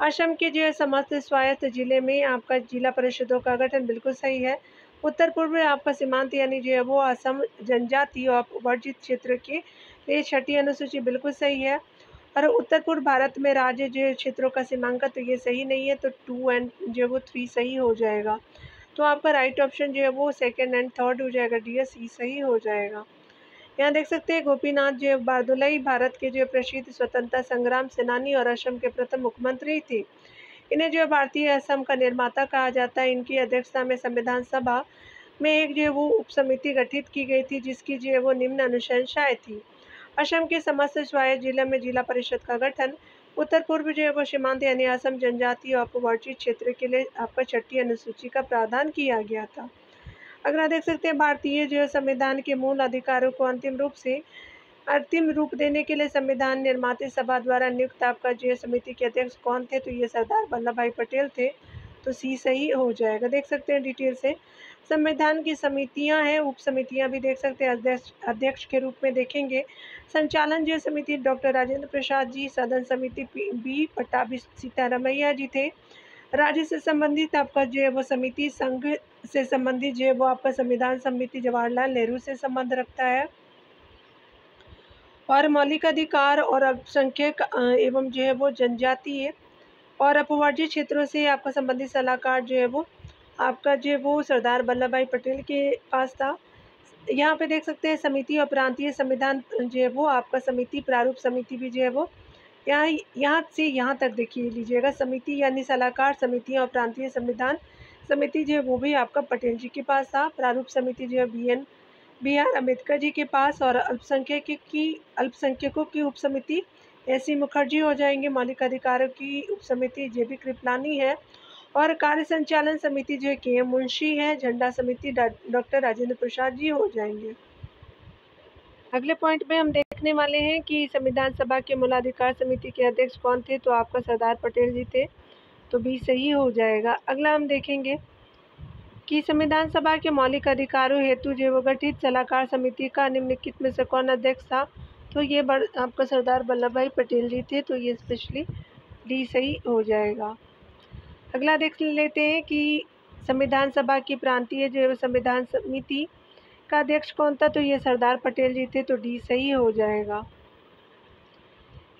असम के जो समस्त स्वायत्त जिले में आपका जिला परिषदों का गठन बिल्कुल सही है। उत्तर पूर्व में आपका सीमांत यानी जो है वो असम जनजातीय अपवर्जित क्षेत्र के लिए 6ठी अनुसूची बिल्कुल सही है। और उत्तर पूर्व भारत में राज्य जो क्षेत्रों का सीमांकन, तो ये सही नहीं है, तो 2 एंड जो वो 3 सही हो जाएगा। तो आपका राइट ऑप्शन जो है वो 2nd एंड 3rd हो जाएगा। डी सी सही हो जाएगा। यहाँ देख सकते हैं गोपीनाथ जो बारदोलाई भारत के जो प्रसिद्ध स्वतंत्रता संग्राम सेनानी और असम के प्रथम मुख्यमंत्री थे। इन्हें जो भारतीय असम का निर्माता कहा जाता है। इनकी अध्यक्षता में संविधान सभा में एक जो वो उप समिति गठित की गई थी, जिसकी जो वो निम्न अनुशंसाएं थी। असम के समस्त स्वायत्त जिले में जिला परिषद का गठन। उत्तर पूर्व जो है वो सीमांत यानी असम जनजातीय अपवर्जित क्षेत्र के लिए आपका 6ठी अनुसूची का प्रावधान किया गया था। अगला देख सकते हैं भारतीय जो संविधान के मूल अधिकारों को अंतिम रूप देने के लिए संविधान निर्माता सभा द्वारा नियुक्त आपका जो समिति के अध्यक्ष कौन थे, तो ये सरदार वल्लभ भाई पटेल थे, तो सी सही हो जाएगा। देख सकते हैं डिटेल से संविधान की समितियां हैं, उप समितियां भी देख सकते हैं। अध्यक्ष के रूप में देखेंगे संचालन जो समिति डॉक्टर राजेंद्र प्रसाद जी, सदन समिति बी पट्टाभी सीतारमैया जी थे। राज्य से संबंधित आपका जो है वो समिति, संघ से संबंधित जो है वो आपका संविधान समिति जवाहरलाल नेहरू से संबंध रखता है। और मौलिक अधिकार और अल्पसंख्यक एवं जो है वो जनजातीय और अपवर्जित क्षेत्रों से आपका संबंधित सलाहकार जो है वो आपका जो है वो सरदार वल्लभ भाई पटेल के पास था। यहाँ पे देख सकते हैं समिति और प्रांतीय संविधान जो है वो आपका समिति प्रारूप समिति भी जो है वो यहाँ से यहाँ तक देखिए लीजिएगा। समिति यानी सलाहकार समितियाँ और प्रांतीय संविधान समिति जो है वो भी आपका पटेल जी के पास था। प्रारूप समिति जो है बी आर अम्बेडकर जी के पास। और अल्पसंख्यकों की उप समिति एस सी मुखर्जी हो जाएंगे। मौलिक अधिकारों की उप समिति जे बी कृपलानी है। और कार्य संचालन समिति जो है के एम मुंशी है। झंडा समिति डॉक्टर राजेंद्र प्रसाद जी हो जाएंगे। अगले पॉइंट में हम देखने वाले हैं कि संविधान सभा के मूलाधिकार समिति के अध्यक्ष कौन थे, तो आपका सरदार पटेल जी थे, तो बी सही हो जाएगा। अगला हम देखेंगे कि संविधान सभा के मौलिक अधिकारों हेतु जो गठित सलाहकार समिति का निम्नलिखित में से कौन अध्यक्ष था, तो ये आपका सरदार वल्लभ भाई पटेल जी थे, तो ये स्पेशली डी सही हो जाएगा। अगला देख लेते हैं कि संविधान सभा की प्रांतीय जो संविधान समिति का अध्यक्ष कौन था, तो ये सरदार पटेल जी थे, तो डी सही हो जाएगा।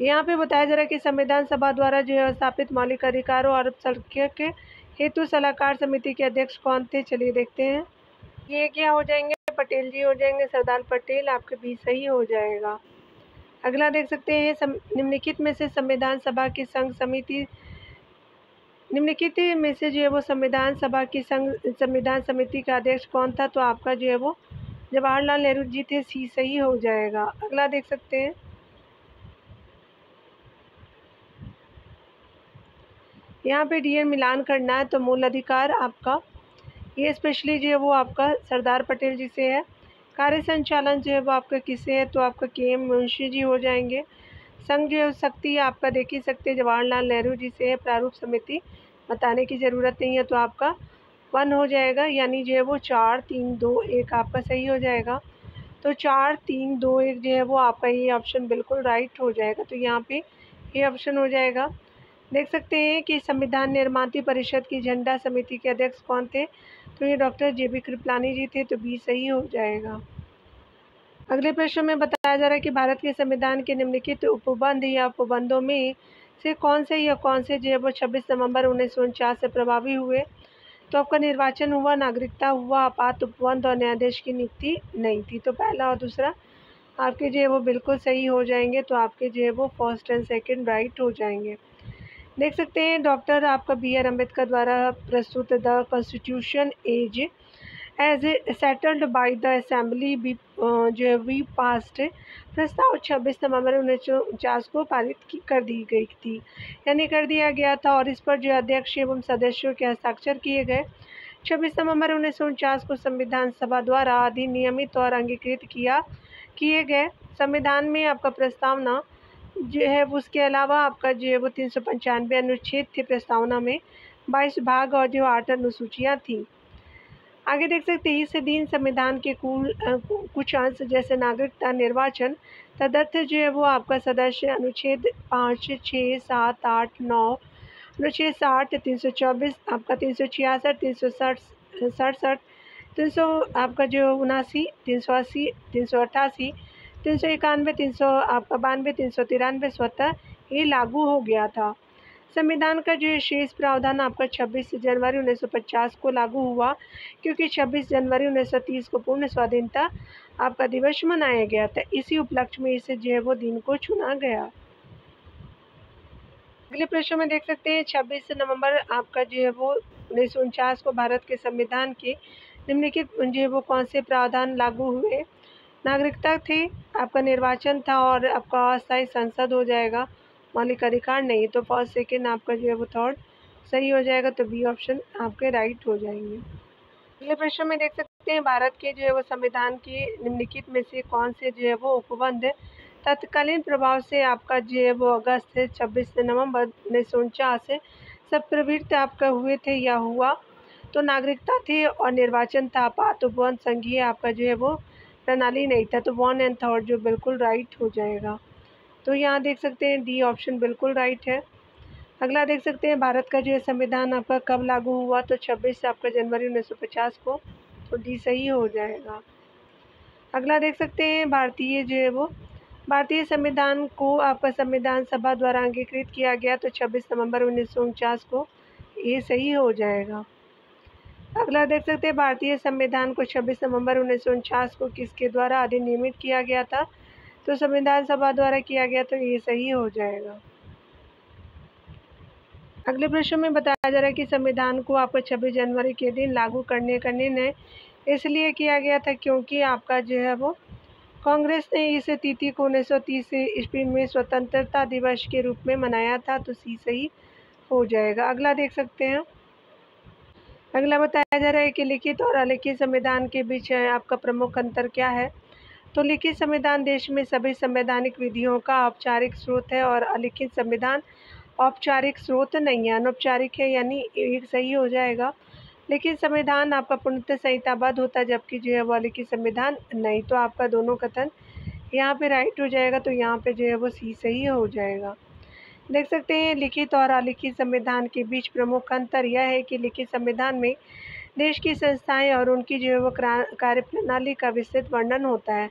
यहाँ पे बताया जा रहा है कि संविधान सभा द्वारा जो स्थापित मौलिक अधिकारों और अल्पसंख्यक हेतु सलाहकार समिति के अध्यक्ष कौन थे, चलिए देखते हैं। ये क्या हो जाएंगे, पटेल जी हो जाएंगे, सरदार पटेल, आपके बी सही हो जाएगा। अगला देख सकते हैं निम्नलिखित में से संविधान सभा की संघ समिति निम्नलिखित में से जो है वो संविधान सभा की संविधान समिति का अध्यक्ष कौन था, तो आपका जो है वो जवाहरलाल नेहरू जी थे, सी सही हो जाएगा। अगला देख सकते हैं यहाँ पे डी मिलान करना है, तो मूल अधिकार आपका ये स्पेशली जो है वो आपका सरदार पटेल जी से है। कार्य संचालन जो है वो आपका किससे है, तो आपका के एम मुंशी जी हो जाएंगे। संघ जो है शक्ति आपका देख ही सकते हैं जवाहरलाल नेहरू जी से है। प्रारूप समिति बताने की ज़रूरत नहीं है, तो आपका 1 हो जाएगा, यानी जो है वो 4 3 2 1 आपका सही हो जाएगा। तो 4 3 2 1 जो है वो आपका ये ऑप्शन बिल्कुल राइट हो जाएगा, तो यहाँ पे ये ऑप्शन हो जाएगा। देख सकते हैं कि संविधान निर्मात्री परिषद की झंडा समिति के अध्यक्ष कौन थे, तो ये डॉक्टर JB कृपलानी जी थे, तो बी सही हो जाएगा। अगले प्रश्न में बताया जा रहा है कि भारत के संविधान के निम्नलिखित उपबंध या उपबंधों में से कौन से जो है वो 26 नवंबर 1949 से प्रभावी हुए, तो आपका निर्वाचन हुआ, नागरिकता हुआ, आपात उपबंध और न्यायाधीश की नियुक्ति नहीं थी। तो पहला और दूसरा आपके जो है वो बिल्कुल सही हो जाएंगे, तो आपके जो है वो फर्स्ट एंड सेकंड राइट हो जाएंगे। देख सकते हैं डॉक्टर आपका BR अम्बेडकर द्वारा प्रस्तुत the constitution as settled by the assembly जो वी पास्ट प्रस्ताव 26 नवंबर 1949 को पारित कर दी गई थी, यानी कर दिया गया था, और इस पर जो अध्यक्ष एवं सदस्यों के हस्ताक्षर किए गए। 26 नवंबर 1949 को संविधान सभा द्वारा अधिनियमित और अंगीकृत किए गए। संविधान में आपका प्रस्तावना जो है उसके अलावा आपका जो है वो 395 अनुच्छेद थे प्रस्तावना में, 22 भाग और जो 8 अनुसूचियाँ थी। आगे देख सकते हैं इस दिन संविधान के कुछ अंश जैसे नागरिकता, निर्वाचन, तदर्थ जो है वो आपका सदस्य अनुच्छेद 5, 6, 7, 8, 9, अनुच्छेद 60, 324, आपका 366, 367, 300 आपका जो 79, 380, 388, 391, 300 आपका 92, 393 स्वतः ये लागू हो गया था। संविधान का जो शेष प्रावधान आपका 26 जनवरी 1950 को लागू हुआ, क्योंकि 26 जनवरी 1930 को पूर्ण स्वाधीनता आपका दिवस मनाया गया था। इसी उपलक्ष्य में इसे जो है वो दिन को चुना गया। अगले प्रश्न में देख सकते हैं 26 नवंबर आपका जो है वो 1949 को भारत के संविधान के निम्नलिखित जो है वो कौन से प्रावधान लागू हुए। नागरिकता थे, आपका निर्वाचन था, और आपका अस्थायी संसद हो जाएगा, मौलिक अधिकार नहीं। तो फर्स्ट सेकेंड आपका जो है वो थर्ड सही हो जाएगा, तो बी ऑप्शन आपके राइट हो जाएंगे। अगले प्रश्न में देख सकते हैं भारत के जो है वो संविधान के निम्नलिखित में से कौन से जो है वो उपबंध तत्कालीन प्रभाव से आपका जो है वो अगस्त से 26 नवंबर 1949 से सब प्रवृत्त आपका हुए थे या हुआ, तो नागरिकता थे और निर्वाचन था, आपात उपबंध संघीय आपका जो है वो प्रणाली नहीं था। तो 1 एंड 3 जो बिल्कुल राइट हो जाएगा। तो यहाँ देख सकते हैं डी ऑप्शन बिल्कुल राइट है। अगला देख सकते हैं भारत का जो है संविधान आपका कब लागू हुआ, तो 26 आपका जनवरी 1950 को, तो डी सही हो जाएगा। अगला देख सकते हैं भारतीय संविधान को आपका संविधान सभा द्वारा अंगीकृत किया गया, तो 26 नवंबर 1949 को, ये सही हो जाएगा। अगला देख सकते हैं भारतीय संविधान को 26 नवंबर 1949 को किसके द्वारा अधिनियमित किया गया था, तो संविधान सभा द्वारा किया गया, तो ये सही हो जाएगा। अगले प्रश्न में बताया जा रहा है कि संविधान को आपको 26 जनवरी के दिन लागू करने का निर्णय इसलिए किया गया था क्योंकि आपका जो है वो कांग्रेस ने इस तिथि को 1930 ईस्वी में स्वतंत्रता दिवस के रूप में मनाया था, तो सी सही हो जाएगा। अगला देख सकते हैं, अगला बताया जा रहा है कि लिखित और अलिखित संविधान के बीच आपका प्रमुख अंतर क्या है, तो लिखित संविधान देश में सभी संवैधानिक विधियों का औपचारिक स्रोत है, और अलिखित संविधान औपचारिक स्रोत नहीं है, अनौपचारिक है, यानी एक सही हो जाएगा। लेकिन संविधान आपका पूर्णतः संहिताबद्ध होता है, जबकि जो है वो लिखित संविधान नहीं। तो आपका दोनों कथन यहाँ पे राइट हो जाएगा, तो यहाँ पे जो है वो सी सही हो जाएगा। देख सकते हैं लिखित और अलिखित संविधान के बीच प्रमुख अंतर यह है कि लिखित संविधान में देश की संस्थाएं और उनकी जो है वो कार्यप्रणाली का विस्तृत वर्णन होता है,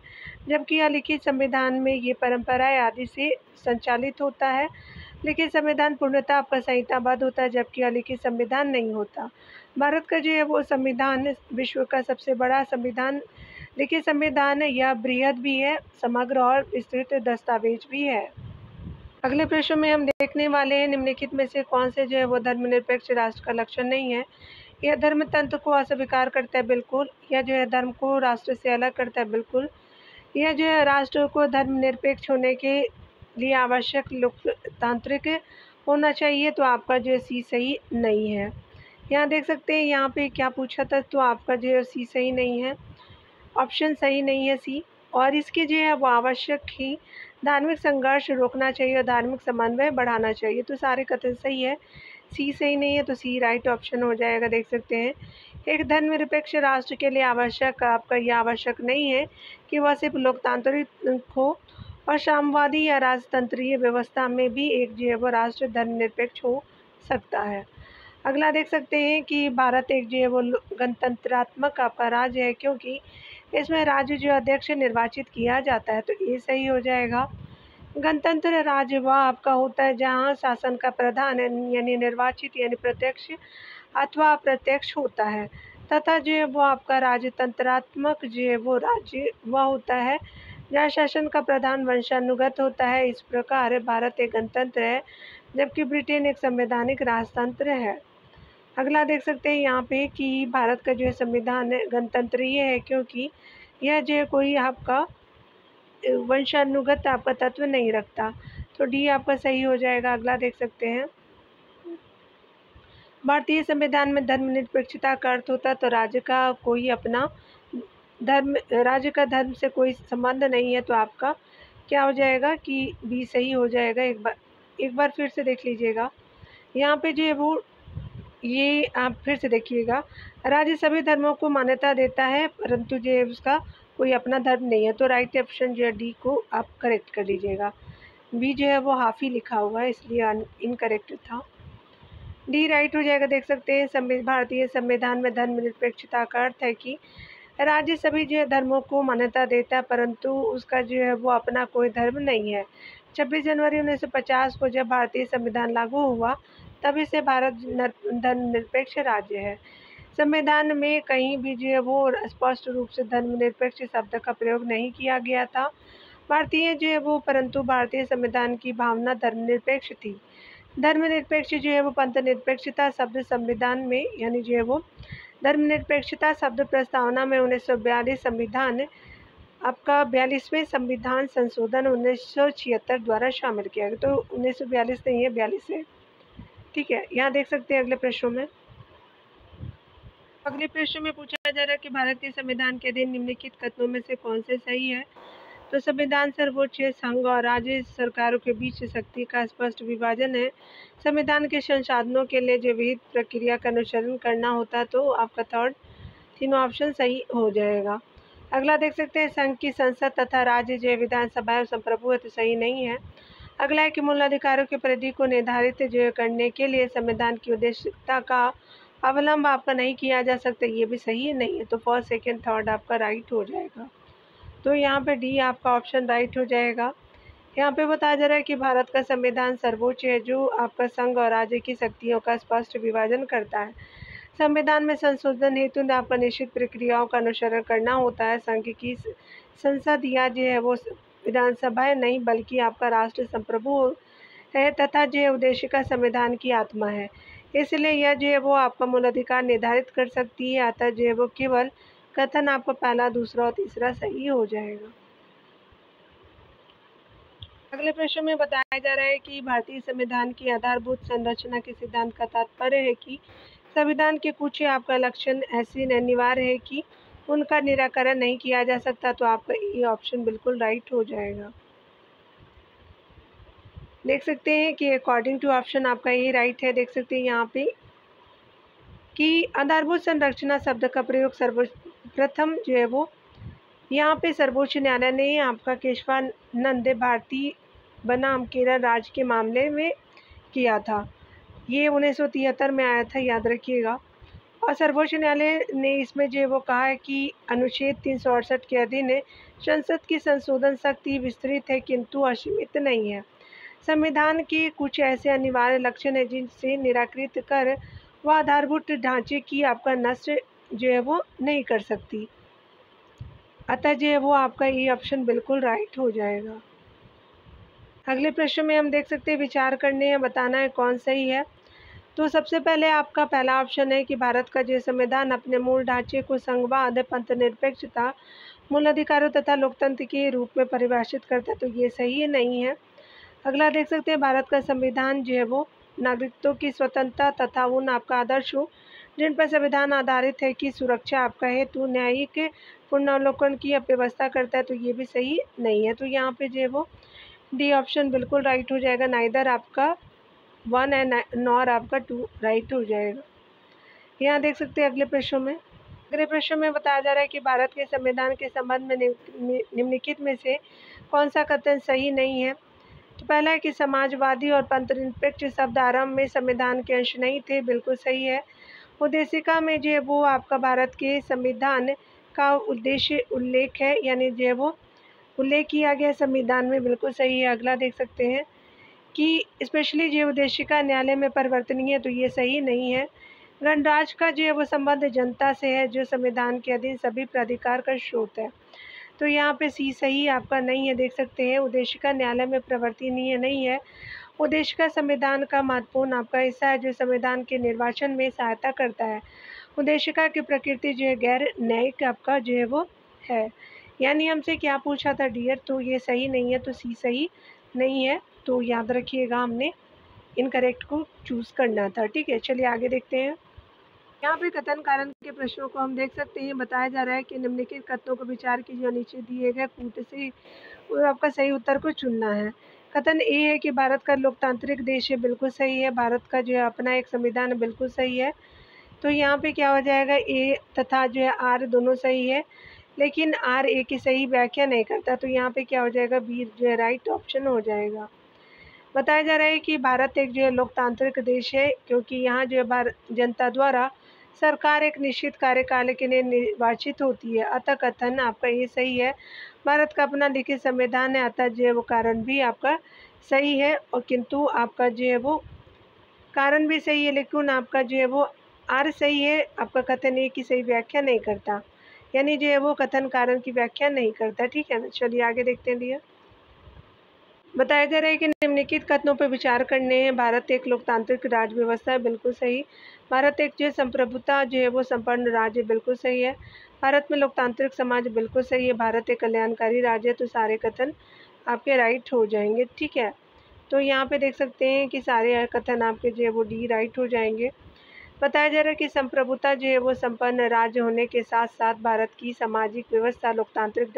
जबकि अलिखित संविधान में ये परंपराएं आदि से संचालित होता है। लिखित संविधान पूर्णतः आपका संहिताबद्ध होता है, जबकि अलिखित संविधान नहीं होता। भारत का जो है वो संविधान विश्व का सबसे बड़ा संविधान लिखित संविधान है, यह बृहद भी है, समग्र और विस्तृत दस्तावेज भी है। अगले प्रश्न में हम देखने वाले हैं निम्नलिखित में से कौन से जो है वो धर्मनिरपेक्ष राष्ट्र का लक्षण नहीं है। यह धर्म तंत्र को अस्वीकार करता है, बिल्कुल। यह जो है धर्म को राष्ट्र से अलग करता है, बिल्कुल। यह जो है राष्ट्र को धर्मनिरपेक्ष होने के लिए आवश्यक लोकतांत्रिक होना चाहिए, तो आपका जो है सी सही नहीं है। यहाँ देख सकते हैं यहाँ पे क्या पूछा था, तो आपका जो है सी सही नहीं है, ऑप्शन सही नहीं है सी। और इसके जो है वो आवश्यक ही धार्मिक संघर्ष रोकना चाहिए और धार्मिक समन्वय बढ़ाना चाहिए, तो सारे कथन सही है, सी सही नहीं है, तो सी राइट ऑप्शन हो जाएगा। देख सकते हैं एक धर्मनिरपेक्ष राष्ट्र के लिए आवश्यक आपका यह आवश्यक नहीं है कि वह सिर्फ लोकतांत्रिक हो और साम्यवादी या राजतंत्रीय व्यवस्था में भी एक जो है वो राष्ट्र धर्मनिरपेक्ष हो सकता है। अगला देख सकते हैं कि भारत एक जो है वो गणतंत्रात्मक आपका राज्य है, क्योंकि इसमें राज्य जो अध्यक्ष निर्वाचित किया जाता है, तो ये सही हो जाएगा। गणतंत्र राज्य वह आपका होता है जहाँ शासन का प्रधान यानी निर्वाचित यानी प्रत्यक्ष अथवा अप्रत्यक्ष होता है, तथा जो है वो आपका राजतंत्रात्मक जो है वो राज्य वह होता है जहाँ शासन का प्रधान वंशानुगत होता है। इस प्रकार भारत एक गणतंत्र है, जबकि ब्रिटेन एक संवैधानिक राजतंत्र है। अगला देख सकते हैं यहाँ पे कि भारत का जो है संविधान गणतंत्रीय है, क्योंकि यह जो है कोई आपका वंशानुगत आपका तत्व नहीं रखता, तो डी आपका सही हो जाएगा। अगला देख सकते हैं, भारतीय संविधान में धर्मनिरपेक्षता का अर्थ होता है तो राज्य का कोई अपना धर्म, राज्य का धर्म से कोई संबंध नहीं है, तो आपका क्या हो जाएगा कि बी सही हो जाएगा। एक बार फिर से देख लीजिएगा, यहाँ पे जो है वो ये आप फिर से देखिएगा, राज्य सभी धर्मों को मान्यता देता है परंतु जो है उसका कोई अपना धर्म नहीं है, तो राइट ऑप्शन जो है डी को आप करेक्ट कर लीजिएगा। बी जो है वो हाफ ही लिखा हुआ है, इसलिए इनकरेक्ट था। डी राइट हो जाएगा। देख सकते हैं भारतीय संविधान में धर्मनिरपेक्षता का अर्थ है कि राज्य सभी जो है धर्मों को मान्यता देता है परंतु उसका जो है वो अपना कोई धर्म नहीं है। 26 जनवरी 1950 को जब भारतीय संविधान लागू हुआ तभी से भारत धर्मनिरपेक्ष राज्य है। संविधान में कहीं भी जो है वो स्पष्ट रूप से धर्मनिरपेक्ष शब्द का प्रयोग नहीं किया गया था भारतीय जो है वो, परंतु भारतीय संविधान की भावना धर्मनिरपेक्ष थी। धर्मनिरपेक्ष जो है वो पंथनिरपेक्षता शब्द संविधान में यानी जो है वो धर्मनिरपेक्षता शब्द प्रस्तावना में 1942 संविधान आपका 42वें संविधान संशोधन 1976 द्वारा शामिल किया गया, तो 1942 नहीं है 42 है, ठीक है। यहाँ देख सकते हैं अगले प्रश्नों में, अगले प्रश्न में पूछा जा रहा है कि भारत के संविधान के अधीन निम्नलिखित कथनों में से कौन से सही है। तो संविधान सर्वोच्च है, संघ और राज्य सरकारों के बीच शक्ति का स्पष्ट विभाजन है, संविधान के संसाधनों के लिए जो विहित प्रक्रिया का अनुसरण करना होता है, तो आपका थर्ड तीनों ऑप्शन सही हो जाएगा। अगला देख सकते हैं, संघ की संसद तथा राज्य जो विधानसभा और संप्रभु है, तो सही नहीं है। अगला है कि मूल अधिकारों की परिधि को निर्धारित जो करने के लिए संविधान की उद्देश्यता का अवलंब आपका नहीं किया जा सकता, ये भी सही नहीं है, तो फर्स्ट सेकेंड थर्ड आपका राइट हो जाएगा। तो यहाँ पे डी आपका ऑप्शन राइट हो जाएगा। यहाँ पे बताया जा रहा है कि भारत का संविधान सर्वोच्च है जो आपका संघ और राज्य की शक्तियों का स्पष्ट विभाजन करता है। संविधान में संशोधन हेतु आपका निश्चित प्रक्रियाओं का अनुसरण करना होता है। संघ की संसद या जो है वो विधानसभा नहीं बल्कि आपका राष्ट्र संप्रभु है तथा जो उद्देश्य का संविधान की आत्मा है, इसलिए यह जो है वो आपका मूल अधिकार निर्धारित कर सकती है। अतः जो है वो केवल कथन आपका पहला, दूसरा और तीसरा सही हो जाएगा। अगले प्रश्न में बताया जा रहा है कि भारतीय संविधान की आधारभूत संरचना के सिद्धांत का तात्पर्य है कि संविधान के कुछ आपका लक्षण ऐसे अनिवार्य है कि उनका निराकरण नहीं किया जा सकता, तो आपका ये ऑप्शन बिल्कुल राइट हो जाएगा। देख सकते हैं कि अकॉर्डिंग टू ऑप्शन आपका ये राइट है। देख सकते हैं यहाँ पे कि आधारभूत संरचना शब्द का प्रयोग सर्वप्रथम जो है वो यहाँ पे सर्वोच्च न्यायालय ने आपका केशवानंद भारती बनाम केरल राज्य के मामले में किया था। ये 1973 में आया था, याद रखिएगा। और सर्वोच्च न्यायालय ने इसमें जो वो कहा है कि अनुच्छेद 368 के अधीन संसद की संशोधन शक्ति विस्तृत है किंतु असीमित नहीं है। संविधान के कुछ ऐसे अनिवार्य लक्षण हैं जिनसे निराकृत कर वह आधारभूत ढांचे की आपका नष्ट जो है वो नहीं कर सकती। अतः जो है वो आपका ये ऑप्शन बिल्कुल राइट हो जाएगा। अगले प्रश्न में हम देख सकते हैं विचार करने या बताना है कौन सही है। तो सबसे पहले आपका पहला ऑप्शन है कि भारत का जो संविधान अपने मूल ढांचे को संघवाद, पंथनिरपेक्षता, मूल अधिकारों तथा लोकतंत्र के रूप में परिभाषित करता है, तो ये सही नहीं है। अगला देख सकते हैं भारत का संविधान जो है वो नागरिकों की स्वतंत्रता तथा उन आपका आदर्शों जिन पर संविधान आधारित है की सुरक्षा आपका हेतु न्यायिक पुनरावलोकन की व्यवस्था करता है, तो ये भी सही नहीं है। तो यहाँ पे जो है वो डी ऑप्शन बिल्कुल राइट हो जाएगा। नाइदर आपका 1 एंड नॉर आपका 2 राइट हो जाएगा। यहाँ देख सकते हैं अगले प्रश्नों में अगले प्रश्न में बताया जा रहा है कि भारत के संविधान के संबंध में निम्नलिखित में से कौन सा कथन सही नहीं है। तो पहला है कि समाजवादी और पंथनिरपेक्ष शब्द आरंभ में संविधान के अंश नहीं थे, बिल्कुल सही है। उद्देशिका में जो है वो आपका भारत के संविधान का उद्देश्य उल्लेख है, यानी जो है वो उल्लेख किया गया संविधान में, बिल्कुल सही है। अगला देख सकते हैं कि स्पेशली जो उद्देशिका न्यायालय में परिवर्तनीय है, तो ये सही नहीं है। गणराज्य का जो है वो संबंध जनता से है, जो संविधान के अधीन सभी प्राधिकार का स्रोत है, तो यहाँ पे सी सही आपका नहीं है। देख सकते हैं उद्देशिका न्यायालय में परिवर्तनीय नहीं है। उद्देशिका संविधान का महत्वपूर्ण आपका हिस्सा है, जो संविधान के निर्वाचन में सहायता करता है। उद्देशिका की प्रकृति जो है गैर न्यायिक आपका जो है वो है। यानी हमसे क्या पूछा था डियर, तो ये सही नहीं है, तो सी सही नहीं है। तो याद रखिएगा, हमने इनकरेक्ट को चूज़ करना था। ठीक है, चलिए आगे देखते हैं। यहाँ पे कथन कारण के प्रश्नों को हम देख सकते हैं। बताया जा रहा है कि निम्नलिखित कथनों को विचार कीजिए और नीचे दिए गए कूट से आपका सही उत्तर को चुनना है। कथन ए है कि भारत का लोकतांत्रिक देश है, बिल्कुल सही है। भारत का जो है अपना एक संविधान है, बिल्कुल सही है। तो यहाँ पे क्या हो जाएगा, ए तथा जो है आर दोनों सही है, लेकिन आर ए की सही व्याख्या नहीं करता, तो यहाँ पे क्या हो जाएगा, बी जो है राइट ऑप्शन हो जाएगा। बताया जा रहा है कि भारत एक जो है लोकतांत्रिक देश है, क्योंकि यहाँ जो है जनता द्वारा सरकार एक निश्चित कार्यकाल के लिए निर्वाचित होती है, अतः कथन आपका ये सही है। भारत का अपना लिखित संविधान है, अतः जो है वो कारण भी आपका सही है, और किंतु आपका जो है वो कारण भी सही है, लेकिन आपका जो है वो आर सही है। आपका कथन ए की सही व्याख्या नहीं करता, यानी जो है वो कथन कारण की व्याख्या नहीं करता। ठीक है ना, चलिए आगे देखते हैं डियर। बताया जा रहा है कि निम्नलिखित कथनों पर विचार करने हैं। भारत एक लोकतांत्रिक राज्य व्यवस्था है, बिल्कुल सही। भारत एक जो संप्रभुता जो है वो संपन्न राज्य, बिल्कुल सही है। भारत में लोकतांत्रिक समाज, बिल्कुल सही है। भारत एक कल्याणकारी राज्य है, तो सारे कथन आपके राइट हो जाएंगे। ठीक है, तो यहाँ पे देख सकते हैं कि सारे कथन आपके जो है वो डी राइट हो जाएंगे। बताया जा रहा है कि संप्रभुता जो है वो संपन्न राज्य होने के साथ साथ भारत की सामाजिक व्यवस्था लोकतांत्रिक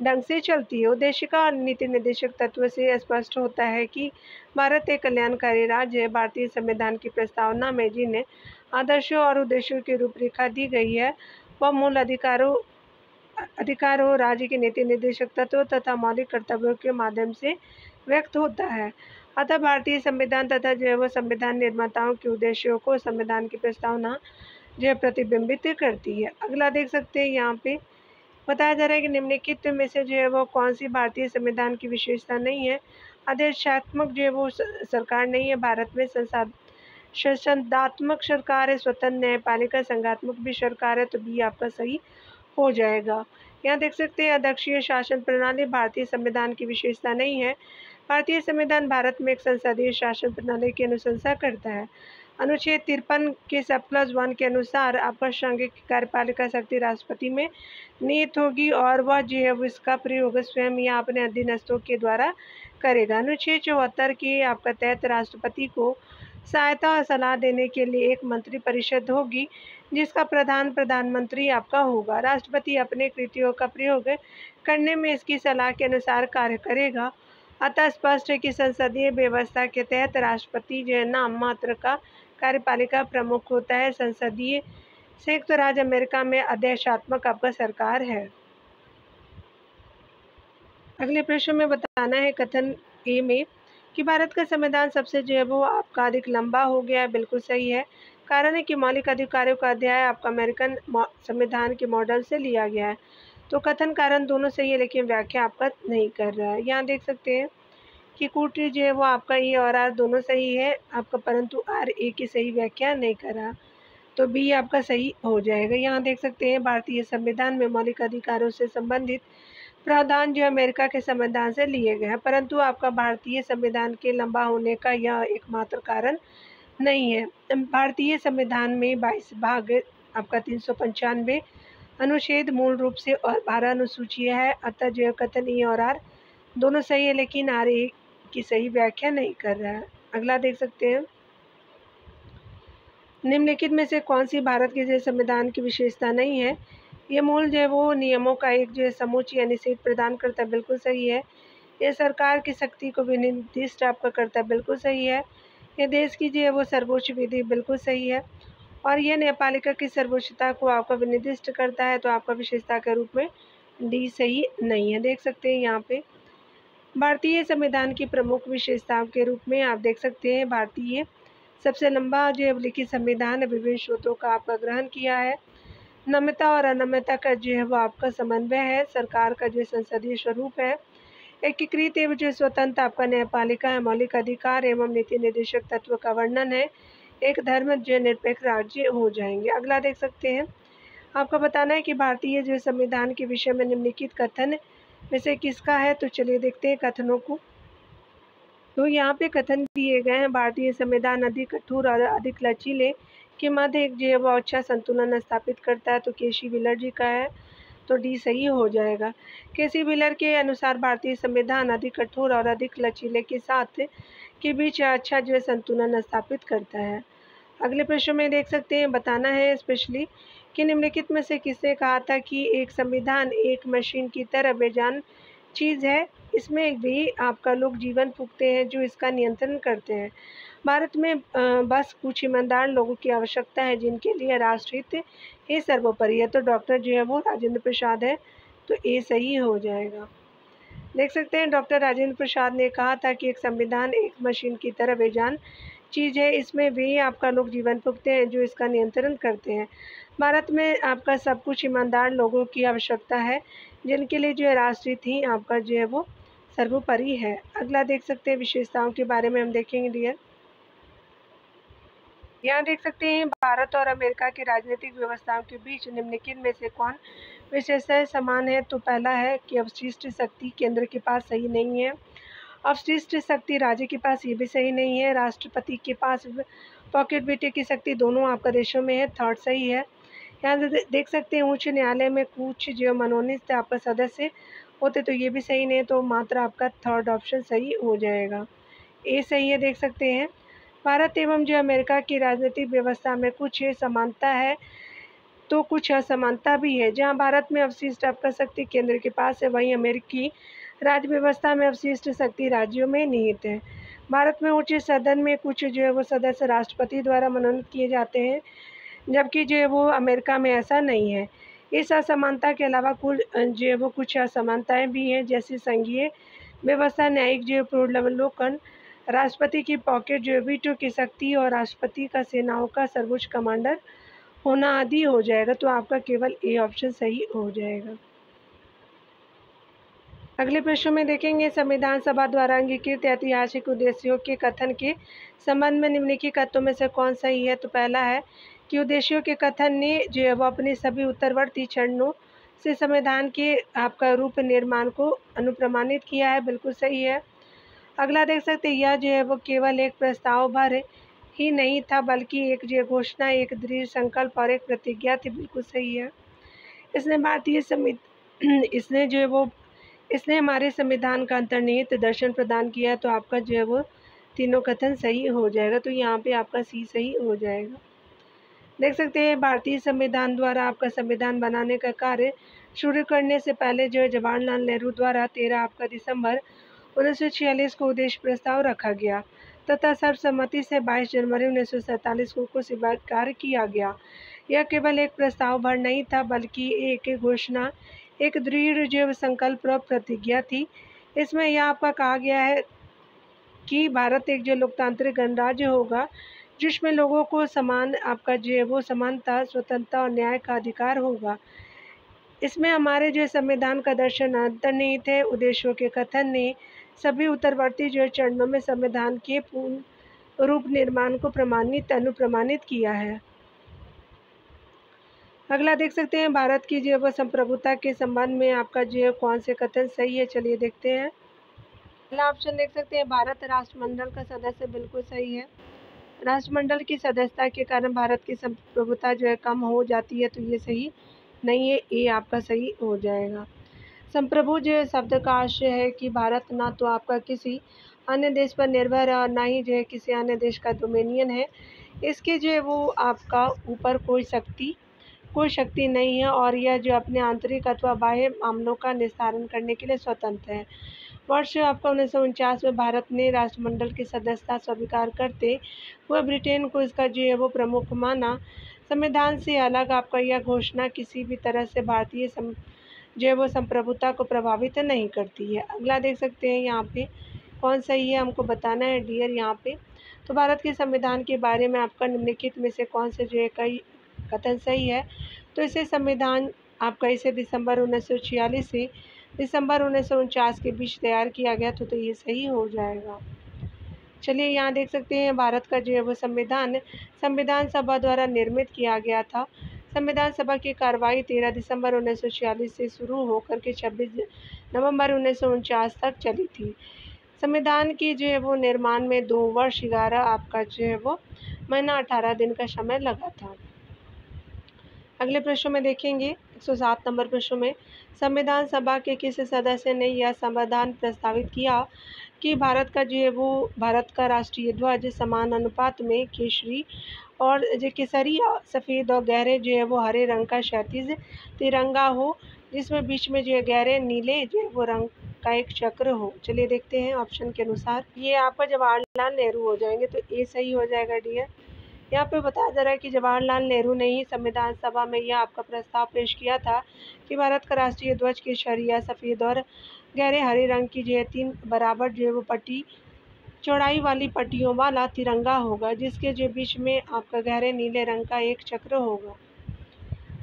ढंग से चलती है। उद्देशिका और नीति निर्देशक तत्व से स्पष्ट होता है कि भारत एक कल्याणकारी राज्य है। भारतीय संविधान की प्रस्तावना में जिन आदर्शों और उद्देश्यों की रूपरेखा दी गई है, वह मूल अधिकारों, राज्य के नीति निर्देशक तत्वों तथा मौलिक कर्तव्यों के माध्यम से व्यक्त होता है। अतः भारतीय संविधान तथा जो है वो संविधान निर्माताओं के उद्देश्यों को संविधान की प्रस्तावना जो है प्रतिबिंबित करती है। अगला देख सकते हैं, यहाँ पे बताया जा रहा है कि निम्नलिखित में से जो है वो कौन सी भारतीय संविधान की विशेषता नहीं है। आदेशात्मक जो है वो सरकार नहीं है भारत में, शासनात्मक सरकार है, स्वतंत्र न्यायपालिका, संघात्मक भी सरकार है, तो बी आपका सही हो जाएगा। यहाँ देख सकते हैं अध्यक्षीय शासन प्रणाली भारतीय संविधान की विशेषता नहीं है। भारतीय संविधान भारत में एक संसदीय शासन प्रणाली की अनुशंसा करता है। अनुच्छेद 53 के सब+1 के अनुसार आपका सांघिक कार्यपालिका शक्ति राष्ट्रपति में निहित होगी, और वह जो है इसका प्रयोग स्वयं या अपने अधीनस्थों के द्वारा करेगा। अनुच्छेद 74 के आपका तहत राष्ट्रपति को सहायता और सलाह देने के लिए एक मंत्री परिषद होगी, जिसका प्रधान प्रधानमंत्री आपका होगा। राष्ट्रपति अपने कृतियों का प्रयोग करने में इसकी सलाह के अनुसार कार्य करेगा। अतः स्पष्ट है कि संसदीय व्यवस्था के तहत राष्ट्रपति जो है नाम मात्र का कार्यपालिका प्रमुख होता है। संसदीय संयुक्त राज्य अमेरिका में आदेशात्मक आपका सरकार है। अगले प्रश्न में बताना है कथन ए में कि भारत का संविधान सबसे जो है वो आपका अधिक लंबा हो गया है, बिल्कुल सही है। कारण है कि मौलिक अधिकारों का अध्याय आपका अमेरिकन संविधान के मॉडल से लिया गया है। तो कथन कारण दोनों सही है, लेकिन व्याख्या आपका नहीं कर रहा है। यहाँ देख सकते हैं कि कूटरी जो है वो आपका ए और आर दोनों सही है आपका, परंतु आर ए की सही व्याख्या नहीं कर रहा, तो बी आपका सही हो जाएगा। यहाँ देख सकते हैं भारतीय संविधान में मौलिक अधिकारों से संबंधित प्रावधान जो अमेरिका के संविधान से लिए गए हैं, परंतु आपका भारतीय संविधान के लंबा होने का यह एकमात्र कारण नहीं है। भारतीय संविधान में 22 भाग आपका 395 अनुच्छेद मूल रूप से और 12 अनुसूचियाँ है, अतः जो कथन ए और आर दोनों सही है, लेकिन आर ए की सही व्याख्या नहीं कर रहा है। अगला देख सकते हैं, निम्नलिखित में से कौन सी भारत के जो संविधान की विशेषता नहीं है। ये मूल जो है वो नियमों का एक जो है समूची यानी सेट प्रदान करता है, बिल्कुल सही है। ये सरकार की शक्ति को विनिर्दिष्ट आपका करता है, बिल्कुल सही है। ये देश की जो है वो सर्वोच्च विधि, बिल्कुल सही है। और यह न्यायपालिका की सर्वोच्चता को आपका विनिर्दिष्ट करता है, तो आपका विशेषता के रूप में डी सही नहीं है। देख सकते हैं यहाँ पे भारतीय संविधान की प्रमुख विशेषताओं के रूप में आप देख सकते हैं भारतीय सबसे लंबा जो है लिखित संविधान विभिन्न स्रोतों का आपका ग्रहण किया है। नम्यता और अनम्यता का जो है वो आपका समन्वय है। सरकार का जो संसदीय स्वरूप है। एकीकृत एवं जो स्वतंत्र आपका न्यायपालिका है। मौलिक अधिकार एवं नीति निर्देशक तत्व का वर्णन है। एक धर्म जो निरपेक्ष राज्य हो जाएंगे। अगला देख सकते हैं आपका बताना है कि भारतीय जो संविधान के विषय में निम्नलिखित कथन में से किसका है। तो चलिए देखते हैं कथनों को। तो यहाँ पे कथन दिए गए हैं भारतीय संविधान अधिक कठोर और अधिक लचीले के मध्य एक जो है वो अच्छा संतुलन स्थापित करता है। तो केसी व्हीलर जी का है, तो डी सही हो जाएगा। केसी व्हीलर के अनुसार भारतीय संविधान अधिक कठोर और अधिक लचीले के साथ के बीच अच्छा जो है संतुलन स्थापित करता है। अगले प्रश्न में देख सकते हैं बताना है स्पेशली कि निम्नलिखित में से किसने कहा था कि एक संविधान एक मशीन की तरह बेजान चीज़ है। इसमें भी आपका लोग जीवन फूकते हैं जो इसका नियंत्रण करते हैं। भारत में बस कुछ ईमानदार लोगों की आवश्यकता है जिनके लिए राष्ट्रहित ही सर्वोपरि है। तो डॉक्टर जो है वो राजेंद्र प्रसाद है, तो ए सही हो जाएगा। देख सकते हैं डॉक्टर राजेंद्र प्रसाद ने कहा था कि एक संविधान एक मशीन की तरह बेजान चीज़ है। इसमें भी आपका लोग जीवन फूकते हैं जो इसका नियंत्रण करते हैं। भारत में आपका सब कुछ ईमानदार लोगों की आवश्यकता है जिनके लिए जो है राष्ट्रहित ही आपका जो है वो सर्वोपरि है। अगला देख सकते हैं विशेषताओं के बारे में हम देखेंगे डियर। यहाँ देख सकते हैं भारत और अमेरिका की राजनीतिक व्यवस्थाओं के बीच निम्नलिखित में से कौन विशेषताएं समान है। तो पहला है कि अवशिष्ट शक्ति केंद्र के पास सही नहीं है। अवशिष्ट शक्ति राज्य के पास ये भी सही नहीं है। राष्ट्रपति के पास पॉकेट बेटे की शक्ति दोनों आपका देशों में है, थर्ड सही है। यहाँ देख सकते हैं उच्च न्यायालय में कुछ जो मनोनीत आपका सदस्य होते, तो ये भी सही नहीं है, तो मात्र आपका थर्ड ऑप्शन सही हो जाएगा, ए सही है। देख सकते हैं भारत एवं जो अमेरिका की राजनीतिक व्यवस्था में कुछ समानता है तो कुछ असमानता भी है। जहाँ भारत में अवशिष्ट आपका शक्ति केंद्र के पास है, वहीं अमेरिकी राज्य व्यवस्था में अवशिष्ट शक्ति राज्यों में निहित है। भारत में उच्च सदन में कुछ जो है वो सदस्य राष्ट्रपति द्वारा मनोनीत किए जाते हैं, जबकि जो है वो अमेरिका में ऐसा नहीं है। इस असमानता के अलावा कुल जो है वो कुछ असमानताएं भी हैं, जैसे संघीय व्यवस्था, न्यायिक जो है पूर्वावलोकन, राष्ट्रपति की पॉकेट जो है वीटो की शक्ति और राष्ट्रपति का सेनाओं का सर्वोच्च कमांडर होना आदि हो जाएगा। तो आपका केवल ए ऑप्शन सही हो जाएगा। अगले प्रश्न में देखेंगे संविधान सभा द्वारा अंगीकृत ऐतिहासिक उद्देश्यों के कथन के संबंध में निम्नलिखित कथनों में से कौन सही है। तो पहला है कि उद्देश्यों के कथन ने जो है वो अपने सभी उत्तरवर्ती चरणों से संविधान के आपका रूप निर्माण को अनुप्रमाणित किया है, बिल्कुल सही है। अगला देख सकते हैं यह जो है वो केवल एक प्रस्ताव भर ही नहीं था बल्कि एक जो घोषणा, एक दृढ़ संकल्प और एक प्रतिज्ञा थी, बिल्कुल सही है। इसने भारतीय इसने जो है वो इसने हमारे संविधान का अंतर्निहित दर्शन प्रदान किया, तो आपका जो है वो तीनों कथन सही हो जाएगा। तो यहाँ पे आपका सी सही हो जाएगा। देख सकते हैं भारतीय संविधान द्वारा आपका संविधान बनाने का कार्य शुरू करने से पहले जो है जवाहरलाल नेहरू द्वारा 13 आपका दिसंबर 1946 को उद्देश्य प्रस्ताव रखा गया तथा सर्वसम्मति से 22 जनवरी 1947 को स्वीकार किया गया। यह केवल एक प्रस्ताव भर नहीं था बल्कि एक घोषणा, एक दृढ़ जो संकल्प और प्रतिज्ञा थी। इसमें यह आपका कहा गया है कि भारत एक जो लोकतांत्रिक गणराज्य होगा जिसमें लोगों को समान आपका जो है वो समानता, स्वतंत्रता और न्याय का अधिकार होगा। इसमें हमारे जो संविधान का दर्शन अंतर्निहित है। उद्देश्यों के कथन ने सभी उत्तरवर्ती जो चरणों में संविधान के पूर्ण रूप निर्माण को अनुप्रमाणित किया है। अगला देख सकते हैं भारत की जो है संप्रभुता के संबंध में आपका जो है कौन से कथन सही है, चलिए देखते हैं। पहला ऑप्शन देख सकते हैं भारत राष्ट्रमंडल का सदस्य, बिल्कुल सही है। राष्ट्रमंडल की सदस्यता के कारण भारत की संप्रभुता जो है कम हो जाती है, तो ये सही नहीं है, ये आपका सही हो जाएगा। संप्रभु जो शब्द का आशय है कि भारत ना तो आपका किसी अन्य देश पर निर्भर है और ना ही जो है किसी अन्य देश का डोमिनियन है। इसके जो है वो आपका ऊपर कोई शक्ति कोई शक्ति नहीं है और यह जो अपने आंतरिक अथवा बाह्य मामलों का निस्तारण करने के लिए स्वतंत्र है। वर्ष आपका 1949 में भारत ने राष्ट्रमंडल की सदस्यता स्वीकार करते हुए ब्रिटेन को इसका जो है वो प्रमुख माना। संविधान से अलग आपका यह घोषणा किसी भी तरह से भारतीय जो है वो संप्रभुता को प्रभावित नहीं करती है। अगला देख सकते हैं यहाँ पे कौन सही है, हमको बताना है डियर यहाँ पे। तो भारत के संविधान के बारे में आपका निम्नलिखित में से कौन से जो है कई कथन सही है। तो इसे संविधान आपका इसे दिसंबर 1946 से दिसंबर 1949 के बीच तैयार किया गया तो ये सही हो जाएगा। चलिए यहाँ देख सकते हैं भारत का जो है वो संविधान सभा द्वारा निर्मित किया गया था। संविधान सभा की कार्रवाई 13 दिसंबर 1946 से शुरू होकर के 26 नवंबर 1949 तक चली थी। संविधान की जो है वो निर्माण में 2 वर्ष 11 आपका जो है वो महीना 18 दिन का समय लगा था। अगले प्रश्न में देखेंगे 107 नंबर प्रश्न में संविधान सभा के किस सदस्य ने यह समाधान प्रस्तावित किया कि भारत का जो है वो भारत का राष्ट्रीय ध्वज समान अनुपात में केसरी और जो केसरी सफ़ेद और गहरे जो है वो हरे रंग का क्षैतिज तिरंगा हो, जिसमें बीच में जो है गहरे नीले जो है वो रंग का एक चक्र हो। चलिए देखते हैं ऑप्शन के अनुसार। ये आपका जवाहरलाल नेहरू हो जाएंगे, तो ये सही हो जाएगा डियर। यहाँ पे बताया जा रहा है कि जवाहरलाल नेहरू ने ही संविधान सभा में यह आपका प्रस्ताव पेश किया था कि भारत का राष्ट्रीय ध्वज केसरिया सफ़ेद और गहरे हरे रंग की जो है 3 बराबर जो है वो पट्टी चौड़ाई वाली पट्टियों वाला तिरंगा होगा, जिसके जो बीच में आपका गहरे नीले रंग का एक चक्र होगा।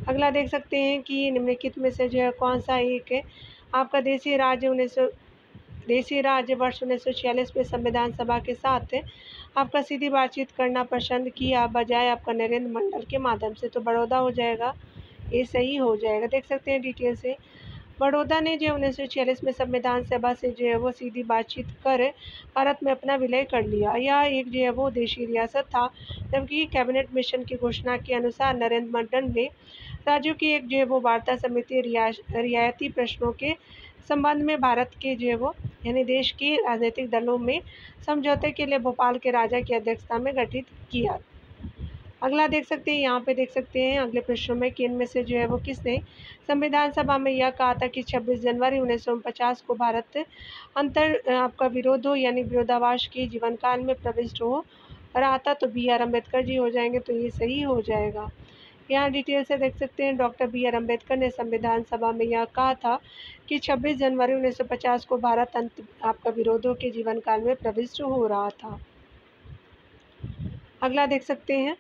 अगला देख सकते हैं कि निम्नलिखित में से जो है कौन सा एक है आपका देशी राज्य वर्ष 1946 में संविधान सभा के साथ आपका सीधी बातचीत करना पसंद किया बजाय आपका नरेंद्र मंडल के माध्यम से, तो बड़ौदा हो जाएगा, ये सही हो जाएगा। देख सकते हैं डिटेल से बड़ौदा ने जो 1946 में संविधान सभा से जो है वो सीधी बातचीत कर भारत में अपना विलय कर लिया। यह एक जो है वो देशी रियासत था, जबकि कैबिनेट मिशन की घोषणा के अनुसार नरेंद्र मंडल ने राज्यों की एक जो है वो वार्ता समिति रियायती प्रश्नों के संबंध में भारत के जो है वो यानी देश के राजनीतिक दलों में समझौते के लिए भोपाल के राजा की अध्यक्षता में गठित किया। अगला देख सकते हैं, यहाँ पे देख सकते हैं अगले प्रश्नों में कि इनमें से जो है वो किसने संविधान सभा में यह कहा था कि 26 जनवरी 1949 को भारत आपका विरोध हो यानी विरोधाभास के जीवन काल में प्रविष्ट हो रहा था, तो BR अम्बेडकर जी हो जाएंगे, तो ये सही हो जाएगा। यहाँ डिटेल से देख सकते हैं डॉक्टर BR अम्बेडकर ने संविधान सभा में यह कहा था कि 26 जनवरी 1950 को भारत आपका विरोधों के जीवन काल में प्रविष्ट हो रहा था। अगला देख सकते हैं,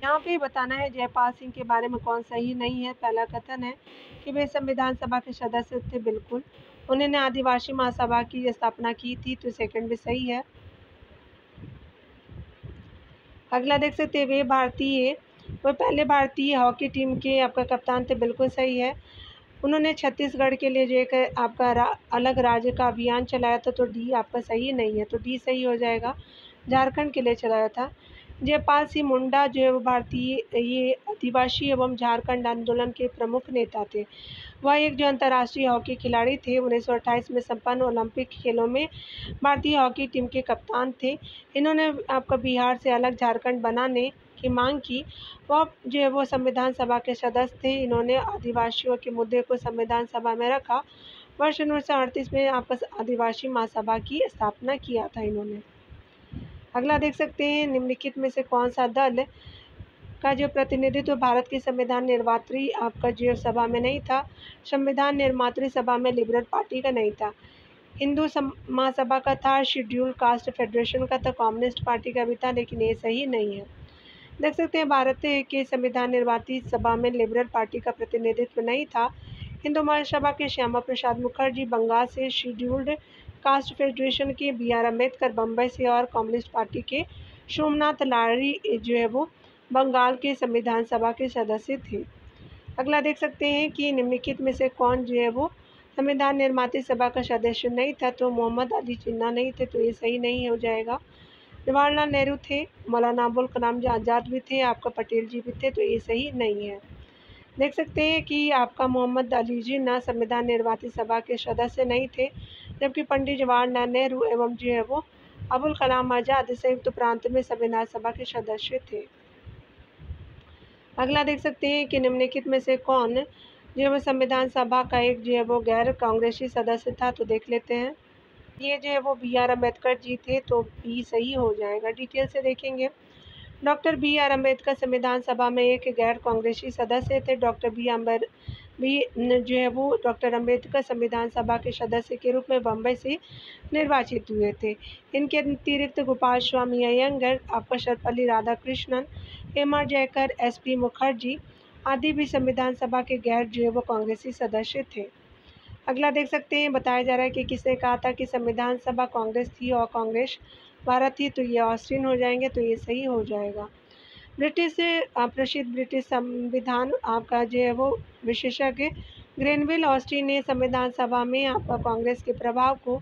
यहाँ पे बताना है जयपाल सिंह के बारे में कौन सही नहीं है। पहला कथन है कि वे संविधान सभा के सदस्य थे, बिल्कुल। उन्होंने आदिवासी महासभा की स्थापना की थी, तो सेकंड भी सही है। अगला देख सकते हैं वे पहले भारतीय हॉकी टीम के आपका कप्तान थे, बिल्कुल सही है। उन्होंने छत्तीसगढ़ के लिए जो एक आपका अलग राज्य का अभियान चलाया था, तो डी आपका सही नहीं है, तो डी सही हो जाएगा। झारखंड के लिए चलाया था। जयपाल सिंह मुंडा जो है वो भारतीय ये आदिवासी एवं झारखंड आंदोलन के प्रमुख नेता थे। वह एक जो अंतर्राष्ट्रीय हॉकी खिलाड़ी थे। 1928 में संपन्न ओलंपिक खेलों में भारतीय हॉकी टीम के कप्तान थे। इन्होंने आपका बिहार से अलग झारखंड बनाने की मांग की। वह जो है वो संविधान सभा के सदस्य थे। इन्होंने आदिवासियों के मुद्दे को संविधान सभा में रखा। वर्ष 1938 में आपका आदिवासी महासभा की स्थापना किया था इन्होंने। अगला देख सकते हैं निम्नलिखित में से कौन सा दल का जो प्रतिनिधित्व भारत की संविधान निर्मात्री आपका जो सभा में नहीं था। संविधान निर्मात्री सभा में लिबरल पार्टी का नहीं था, हिंदू महासभा का था, शेड्यूल कास्ट फेडरेशन का था, कम्युनिस्ट पार्टी का भी था, लेकिन ये सही नहीं है। देख सकते हैं भारत के संविधान निर्मात्री सभा में लिबरल पार्टी का प्रतिनिधित्व नहीं था। हिंदू महासभा के श्यामा प्रसाद मुखर्जी बंगाल से, शेड्यूल्ड कास्ट फेडरेशन के BR अम्बेडकर बम्बई से और कम्युनिस्ट पार्टी के सोमनाथ लाहिड़ी जो है वो बंगाल के संविधान सभा के सदस्य थे। अगला देख सकते हैं कि निम्नलिखित में से कौन जो है वो संविधान निर्मात्री सभा का सदस्य नहीं था, तो मोहम्मद अली जिन्ना नहीं थे, तो ये सही नहीं हो जाएगा। जवाहरलाल नेहरू थे, मौलाना अबुल कलाम आज़ाद भी थे, आपका पटेल जी भी थे, तो ये सही नहीं है। देख सकते हैं कि आपका मोहम्मद अली जिन्ना संविधान निर्मात्री सभा के सदस्य नहीं थे, जबकि पंडित जवाहरलाल नेहरू एवं जो है वो अबुल कलाम आज़ाद संयुक्त प्रांत में संविधान सभा के सदस्य थे। अगला देख सकते हैं कि निम्नलिखित में से कौन जो है वो संविधान सभा का एक जो है वो गैर कांग्रेसी सदस्य था, तो देख लेते हैं। ये जो है वो BR अम्बेडकर जी थे, तो बी सही हो जाएगा। डिटेल से देखेंगे। डॉक्टर BR अम्बेडकर संविधान सभा में एक गैर कांग्रेसी सदस्य थे। जो है वो डॉक्टर अम्बेडकर संविधान सभा के सदस्य के रूप में बम्बई से निर्वाचित हुए थे। इनके अतिरिक्त गोपाल स्वामी अयंगर, आपका सर्वपल्ली राधाकृष्णन, MR जयकर, SP मुखर्जी आदि भी संविधान सभा के गैर जो है वो कांग्रेसी सदस्य थे। अगला देख सकते हैं, बताया जा रहा है कि किसने कहा था कि संविधान सभा कांग्रेस थी और कांग्रेस भारत थी, तो ये ऑस्टिन हो जाएंगे, तो ये सही हो जाएगा। प्रसिद्ध ब्रिटिश संविधान आपका जो है वो विशेषज्ञ ग्रेनविल ऑस्टिन ने संविधान सभा में आपका कांग्रेस के प्रभाव को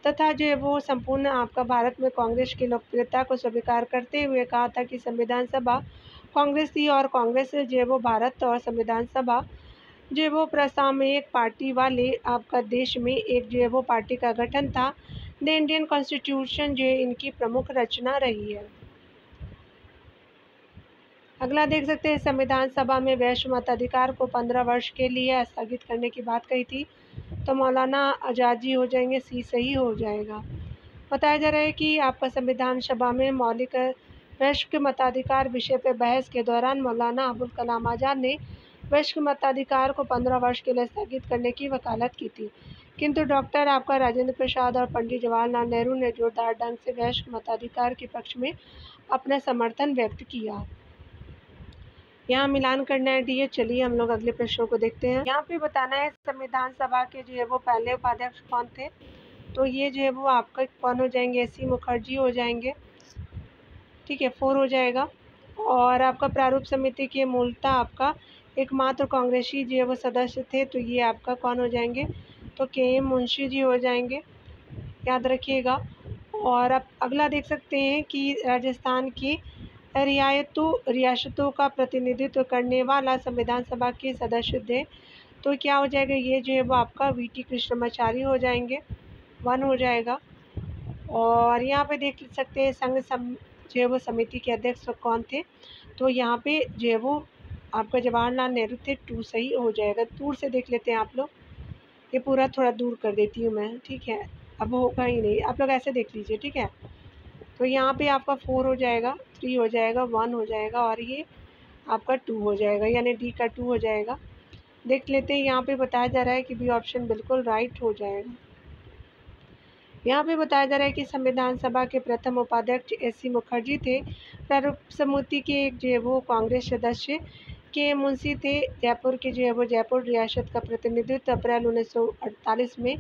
तथा जो है वो संपूर्ण आपका भारत में कांग्रेस की लोकप्रियता को स्वीकार करते हुए कहा था कि संविधान सभा कांग्रेस थी और कांग्रेस जो है वो भारत और संविधान सभा जो है वो प्रस्ताव में एक पार्टी वाले आपका देश में एक जो है वो पार्टी का गठन था। द इंडियन कॉन्स्टिट्यूशन जो है इनकी प्रमुख रचना रही है। अगला देख सकते हैं, संविधान सभा में वैश्य मताधिकार को 15 वर्ष के लिए स्थगित करने की बात कही थी, तो मौलाना आज़ाद जी हो जाएंगे, सी सही हो जाएगा। बताया जा रहा है कि आपका संविधान सभा में मौलिक वैश्विक मताधिकार विषय पर बहस के दौरान मौलाना अबुल कलाम आज़ाद ने वैश्विक मताधिकार को 15 वर्ष के लिए स्थगित करने की वकालत की थी, किंतु डॉक्टर आपका राजेंद्र प्रसाद और पंडित जवाहरलाल नेहरू ने जोरदार ढंग से वैश्विक मताधिकार के पक्ष में अपना समर्थन व्यक्त किया। यहाँ मिलान करना है डी। चलिए हम लोग अगले प्रश्नों को देखते हैं। यहाँ पे बताना है संविधान सभा के जो है वो पहले उपाध्यक्ष कौन थे, तो ये जो है वो आपका कौन हो जाएंगे, SP मुखर्जी हो जाएंगे। ठीक है, 4 हो जाएगा। और आपका प्रारूप समिति के मूलतः आपका एकमात्र कांग्रेसी जो है वो सदस्य थे, तो ये आपका कौन हो जाएंगे, तो KM मुंशी जी हो जाएंगे, याद रखिएगा। और अब अगला देख सकते हैं कि राजस्थान की रियासतों का प्रतिनिधित्व करने वाला संविधान सभा के सदस्य थे, तो क्या हो जाएगा, ये जो है वो आपका VT कृष्णमाचारी हो जाएंगे, 1 हो जाएगा। और यहाँ पे देख सकते हैं जो है वो समिति के अध्यक्ष कौन थे, तो यहाँ पे जो है वो आपका जवाहरलाल नेहरू थे, 2 सही हो जाएगा। दूर से देख लेते हैं आप लोग, ये पूरा थोड़ा दूर कर देती हूँ मैं, ठीक है, अब होगा ही नहीं, आप लोग ऐसे देख लीजिए, ठीक है। तो यहाँ पे आपका 4 हो जाएगा, 3 हो जाएगा, 1 हो जाएगा और ये आपका 2 हो जाएगा, यानी डी का 2 हो जाएगा। देख लेते हैं, यहाँ पे बताया जा रहा है कि बी ऑप्शन बिल्कुल राइट हो जाएगा। यहाँ पे बताया जा रहा है कि संविधान सभा के प्रथम उपाध्यक्ष SP मुखर्जी थे। प्रारूप समिति के एक जो है वो कांग्रेस सदस्य KM मुंशी थे। जयपुर के जो है वो जयपुर रियासत का प्रतिनिधित्व अप्रैल 1948 में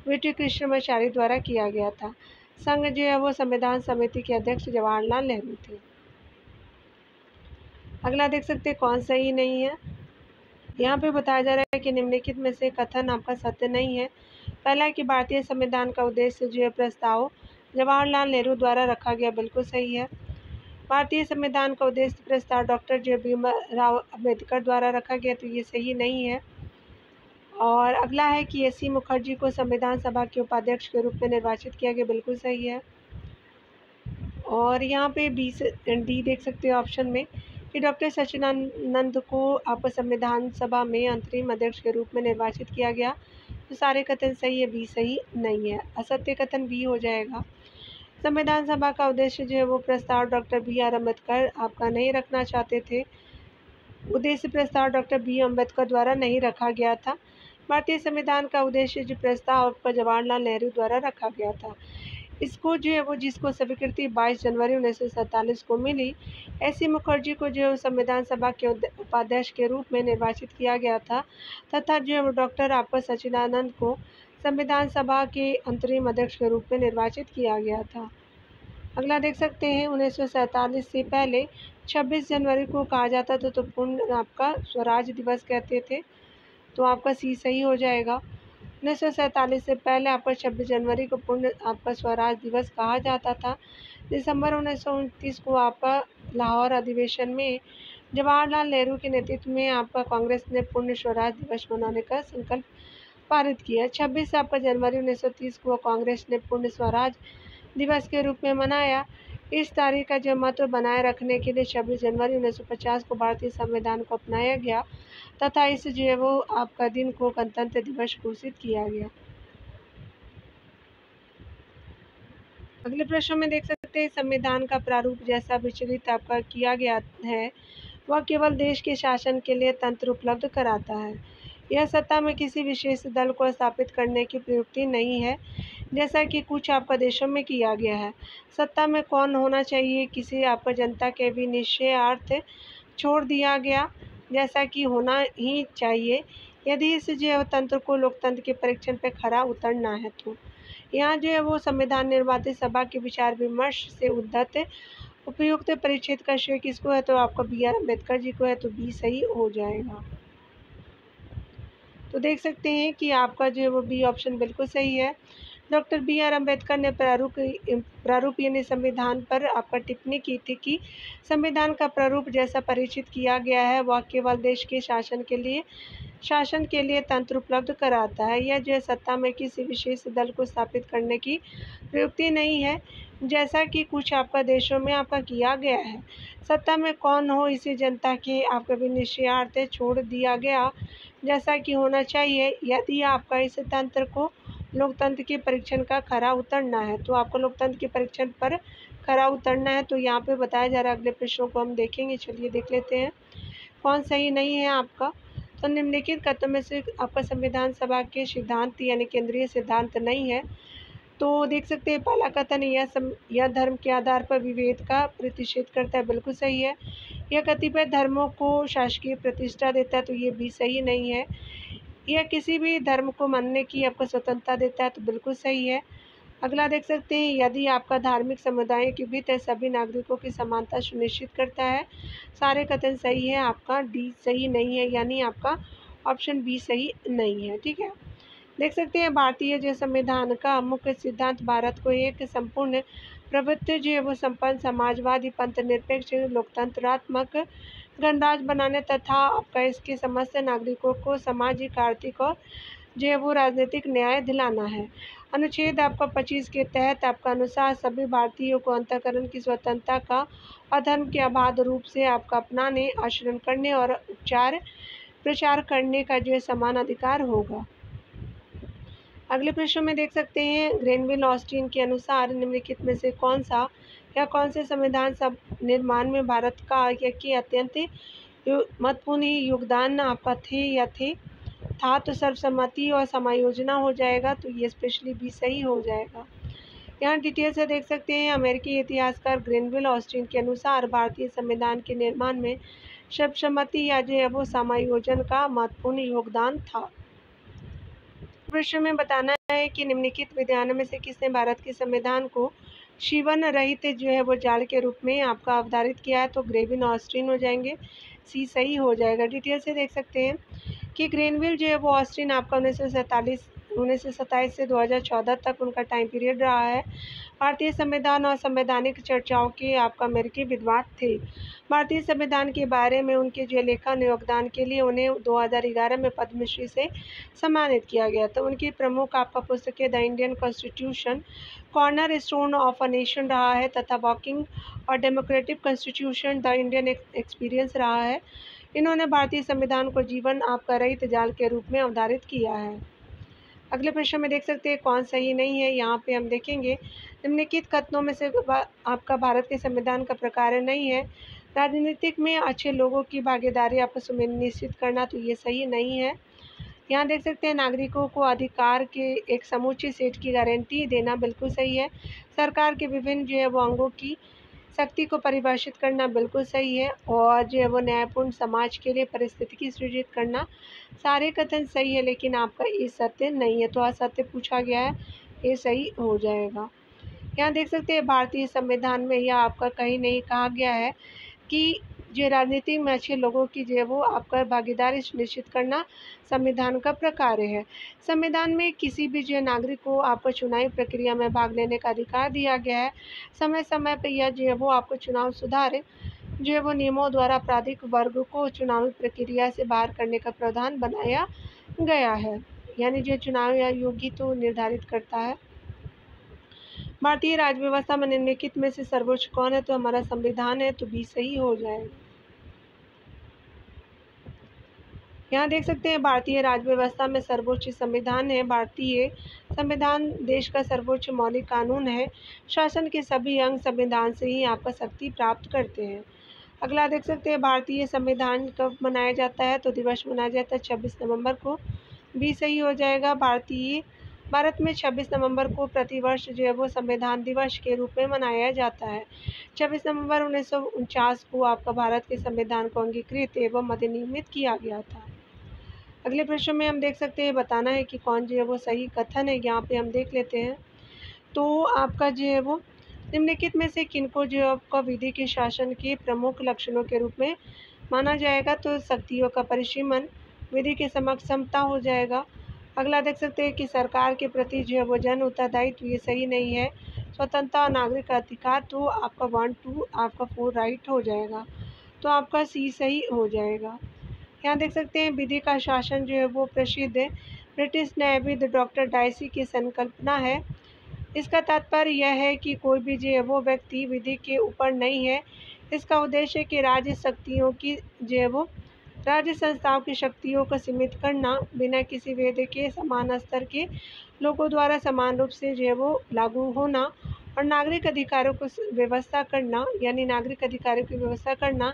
VT कृष्णमाचारी द्वारा किया गया था। संघ जो है वो संविधान समिति के अध्यक्ष जवाहरलाल नेहरू थे। अगला देख सकते हैं कौन सही नहीं है। यहाँ पे बताया जा रहा है कि निम्नलिखित में से कथन आपका सत्य नहीं है। पहला है कि भारतीय संविधान का उद्देश्य जो है प्रस्ताव जवाहरलाल नेहरू द्वारा रखा गया, बिल्कुल सही है। भारतीय संविधान का उद्देश्य प्रस्ताव डॉक्टर भीमराव अम्बेडकर द्वारा रखा गया, तो ये सही नहीं है। और अगला है कि SP मुखर्जी को संविधान सभा के उपाध्यक्ष के रूप में निर्वाचित किया गया, बिल्कुल सही है। और यहाँ पे डी देख सकते हो ऑप्शन में कि डॉक्टर सच्चिदानंद को आपको संविधान सभा में अंतरिम अध्यक्ष के रूप में निर्वाचित किया गया, तो सारे कथन सही है, बी सही नहीं है। असत्य कथन बी हो जाएगा। संविधान सभा का उद्देश्य जो है वो प्रस्ताव डॉक्टर BR अम्बेडकर आपका नहीं रखना चाहते थे। उद्देश्य प्रस्ताव डॉक्टर BR अम्बेडकर द्वारा नहीं रखा गया था। भारतीय संविधान का उद्देश्य जो प्रस्ताव आपका जवाहरलाल नेहरू द्वारा रखा गया था, इसको जो है वो जिसको स्वीकृति 22 जनवरी 1947 को मिली। SP मुखर्जी को जो है संविधान सभा के उपाध्यक्ष के रूप में निर्वाचित किया गया था तथा जो है वो डॉक्टर आपका सच्चिदानंद को संविधान सभा के अंतरिम अध्यक्ष के रूप में निर्वाचित किया गया था। अगला देख सकते हैं, 1947 से पहले 26 जनवरी को कहा जाता था, तो पूर्ण आपका स्वराज दिवस कहते थे, तो आपका सी सही हो जाएगा। 1947 से पहले आपका 26 जनवरी को पूर्ण आपका स्वराज दिवस कहा जाता था। दिसंबर 1929 को आपका लाहौर अधिवेशन में जवाहरलाल नेहरू के नेतृत्व में आपका कांग्रेस ने पूर्ण स्वराज दिवस मनाने का संकल्प पारित किया। 26 आपका जनवरी 1930 को कांग्रेस ने पूर्ण स्वराज दिवस के रूप में मनाया। इस तारीख का जो महत्व बनाए रखने के लिए 26 जनवरी 1950 को भारतीय संविधान को अपनाया गया तथा इस जो है वो आपका दिन को गणतंत्र दिवस घोषित किया गया। अगले प्रश्न में देख सकते हैं संविधान का प्रारूप जैसा विचलित आपका किया गया है वह केवल देश के शासन के लिए तंत्र उपलब्ध कराता है। यह सत्ता में किसी विशेष दल को स्थापित करने की प्रयुक्ति नहीं है जैसा कि कुछ आपका देशों में किया गया है। सत्ता में कौन होना चाहिए किसी आपका जनता के भी निश्चयार्थ छोड़ दिया गया जैसा कि होना ही चाहिए यदि इस जो तंत्र को लोकतंत्र के परीक्षण पर खरा उतरना है तो यहाँ जो है वो संविधान निर्माता सभा के विचार विमर्श से उद्धत उपयुक्त परिच्छेद का श्रेय किसको है तो आपका BR अम्बेडकर जी को है तो बी सही हो जाएगा। तो देख सकते हैं कि आपका जो है वो बी ऑप्शन बिल्कुल सही है। डॉक्टर BR अम्बेडकर ने प्रारूप यानी संविधान पर आपका टिप्पणी की थी कि संविधान का प्रारूप जैसा परिचित किया गया है वह केवल देश के शासन के लिए तंत्र उपलब्ध कराता है। यह जो है सत्ता में किसी विशेष दल को स्थापित करने की प्रयुक्ति नहीं है जैसा कि कुछ आपका देशों में आपका किया गया है। सत्ता में कौन हो इसे जनता के आपका भी निश्चयार्थ छोड़ दिया गया जैसा कि होना चाहिए यदि आपका इस तंत्र को लोकतंत्र के परीक्षण का खरा उतरना है तो आपको लोकतंत्र के परीक्षण पर खरा उतरना है। तो यहाँ पे बताया जा रहा है अगले प्रश्नों को हम देखेंगे। चलिए देख लेते हैं कौन सही नहीं है आपका। तो निम्नलिखित कथनों में से आपका संविधान सभा के सिद्धांत यानी केंद्रीय सिद्धांत नहीं है। तो देख सकते हैं पहला कथन यह धर्म के आधार पर विभेद का प्रतिषेध करता है, बिल्कुल सही है। यह कतिपय धर्मों को शासकीय प्रतिष्ठा देता है तो ये भी सही नहीं है। यह किसी भी धर्म को मानने की आपको स्वतंत्रता देता है तो बिल्कुल सही है। अगला देख सकते हैं यदि आपका धार्मिक समुदायों के भीतर सभी नागरिकों की समानता सुनिश्चित करता है। सारे कथन सही है, आपका डी सही नहीं है यानी आपका ऑप्शन बी सही नहीं है। ठीक है, देख सकते हैं भारतीय जो संविधान का मुख्य सिद्धांत भारत को एक संपूर्ण प्रभुत्व जो है वो संपन्न समाजवादी पंथ निरपेक्ष लोकतंत्रात्मक गणराज्य बनाने तथा आपका इसके समस्त नागरिकों को सामाजिक आर्थिक और जो है वो राजनीतिक न्याय दिलाना है। अनुच्छेद आपका 25 के तहत आपका अनुसार सभी भारतीयों को अंतःकरण की स्वतंत्रता का अधर्म के अबाध रूप से आपका अपनाने आचरण करने और प्रचार करने का जो है समान अधिकार होगा। अगले प्रश्न में देख सकते हैं ग्रेनविल ऑस्टिन के अनुसार निम्नलिखित में से कौन से संविधान सब निर्माण में भारत का की अत्यंत महत्वपूर्ण योगदान आपका था तो सर्वसम्मति और समायोजना हो जाएगा तो ये स्पेशली भी सही हो जाएगा। यहाँ डिटेल से देख सकते हैं अमेरिकी इतिहासकार ग्रेनविल ऑस्टिन के अनुसार भारतीय संविधान के निर्माण में सर्वसम्मति या जो है वो समायोजन का महत्वपूर्ण योगदान था। प्रश्न में बताना है कि निम्नलिखित विद्वानों में से किसने भारत के संविधान को जीवन रहित जो है वो जाल के रूप में आपका अवधारित किया है तो ग्रेविन ऑस्टिन हो जाएंगे, सी सही हो जाएगा। डिटेल से देख सकते हैं कि ग्रेनविल जो है वो ऑस्टिन आपका 1927 से 2014 तक उनका टाइम पीरियड रहा है। भारतीय संविधान और संवैधानिक चर्चाओं के आपका अमेरिकी विद्वान थे। भारतीय संविधान के बारे में उनके जो लेखन योगदान के लिए उन्हें 2011 में पद्मश्री से सम्मानित किया गया। तो उनकी प्रमुख आपका पुस्तक the Indian constitution corner stone of a nation रहा है तथा वॉकिंग और democratic constitution the Indian experience रहा है। इन्होंने भारतीय संविधान को जीवन आपका रहित जाल के रूप में अवधारित किया है। अगले प्रश्न में देख सकते हैं कौन सही नहीं है। यहाँ पे हम देखेंगे निम्नलिखित कथनों में से आपका भारत के संविधान का प्रकार नहीं है। राजनीतिक में अच्छे लोगों की भागीदारी आपको सुनिश्चित करना तो ये सही नहीं है। यहाँ देख सकते हैं नागरिकों को अधिकार के एक समूचे सेट की गारंटी देना बिल्कुल सही है। सरकार के विभिन्न जो है वो अंगों की शक्ति को परिभाषित करना बिल्कुल सही है और जो है वो न्यायपूर्ण समाज के लिए परिस्थिति सृजित करना सारे कथन सही है लेकिन आपका ये सत्य नहीं है तो असत्य पूछा गया है, ये सही हो जाएगा। यहाँ देख सकते हैं भारतीय संविधान में यह आपका कहीं नहीं कहा गया है कि जो राजनीति में अच्छे लोगों की जो है वो आपका भागीदारी सुनिश्चित करना संविधान का प्रकार है। संविधान में किसी भी जो नागरिक को आपको चुनावी प्रक्रिया में भाग लेने का अधिकार दिया गया है। समय समय पर यह जो है वो आपको चुनाव सुधार जो है वो नियमों द्वारा आपराधिक वर्ग को चुनावी प्रक्रिया से बाहर करने का प्रावधान बनाया गया है, यानी जो चुनाव आयोग ही तो निर्धारित करता है। भारतीय राज्य व्यवस्था में निम्नलिखित में से सर्वोच्च कौन है? तो हमारा संविधान है, तो बी सही हो जाएगा। यहाँ देख सकते हैं भारतीय राज्य व्यवस्था में सर्वोच्च संविधान है। भारतीय संविधान देश का सर्वोच्च मौलिक कानून है। शासन के सभी अंग संविधान से ही आपका शक्ति प्राप्त करते हैं। अगला देख सकते हैं भारतीय संविधान कब मनाया जाता है? तो दिवस मनाया जाता है 26 नवंबर को, भी सही हो जाएगा। भारत में 26 नवंबर को प्रतिवर्ष जो है वो संविधान दिवस के रूप में मनाया जाता है। 26 नवंबर 1949 को आपका भारत के संविधान को अंगीकृत एवं अधिनियमित किया गया था। अगले प्रश्न में हम देख सकते हैं, बताना है कि कौन जो है वो सही कथन है। यहाँ पे हम देख लेते हैं। तो आपका जो है वो निम्नलिखित में से किनको जो आपका विधि के शासन के प्रमुख लक्षणों के रूप में माना जाएगा? तो शक्तियों का परिसीमन, विधि के समक्ष समता हो जाएगा। अगला देख सकते हैं कि सरकार के प्रति जो है वो जन उत्तरदायित्व, ये सही नहीं है। स्वतंत्रता और नागरिक अधिकार, तो आपका 1, 2 आपका 4 राइट हो जाएगा, तो आपका सी सही हो जाएगा। यहाँ देख सकते हैं विधि का शासन जो है वो प्रसिद्ध ब्रिटिश न्यायविद डॉक्टर डायसी की संकल्पना है। इसका तात्पर्य यह है कि कोई भी जो है वो व्यक्ति विधि के ऊपर नहीं है। इसका उद्देश्य है कि राज्य शक्तियों की जो है वो राज्य संस्थाओं की शक्तियों को सीमित करना, बिना किसी भेद के समान स्तर के लोगों द्वारा समान रूप से जो है वो लागू होना, और नागरिक अधिकारों को व्यवस्था करना, यानी नागरिक अधिकारों की व्यवस्था करना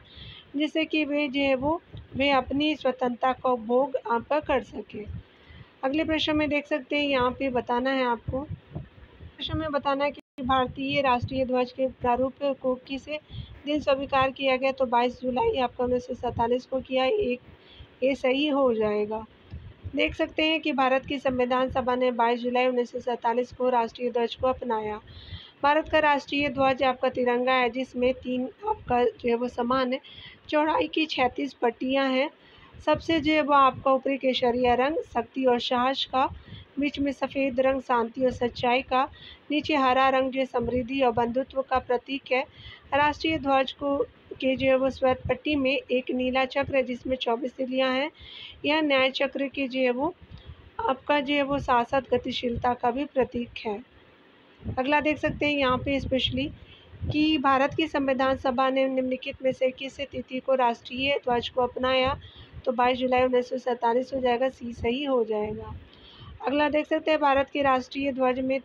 जिससे कि वे अपनी स्वतंत्रता का उपभोग आपका कर सके। अगले प्रश्न में देख सकते हैं, यहाँ पे बताना है आपको, प्रश्न में बताना है कि भारतीय राष्ट्रीय ध्वज के प्रारूप को किस दिन स्वीकार किया गया? तो 22 जुलाई आपका 1947 को किया। ये सही हो जाएगा। देख सकते हैं कि भारत की संविधान सभा ने 22 जुलाई 1947 को राष्ट्रीय ध्वज को अपनाया। भारत का राष्ट्रीय ध्वज आपका तिरंगा है, जिसमें 3 आपका जो है वो समान चौड़ाई की 36 पट्टियाँ हैं। सबसे जो है वो आपका ऊपरी केसरिया रंग शक्ति और साहस का, बीच में सफ़ेद रंग शांति और सच्चाई का, नीचे हरा रंग जो समृद्धि और बंधुत्व का प्रतीक है। राष्ट्रीय ध्वज को के जो है वो श्वेत पट्टी में एक नीला चक्र है, जिसमें 24 तिलियाँ हैं। यह न्याय चक्र की जो है वो आपका जो है वो शासक गतिशीलता का भी प्रतीक है। अगला देख सकते हैं यहाँ पे स्पेशली कि भारत की संविधान सभा ने निम्नलिखित में से किस तिथि को राष्ट्रीय ध्वज को अपनाया? तो 22 जुलाई 1947 हो जाएगा, सी सही हो जाएगा। अगला देख सकते हैं भारत के राष्ट्रीय ध्वज में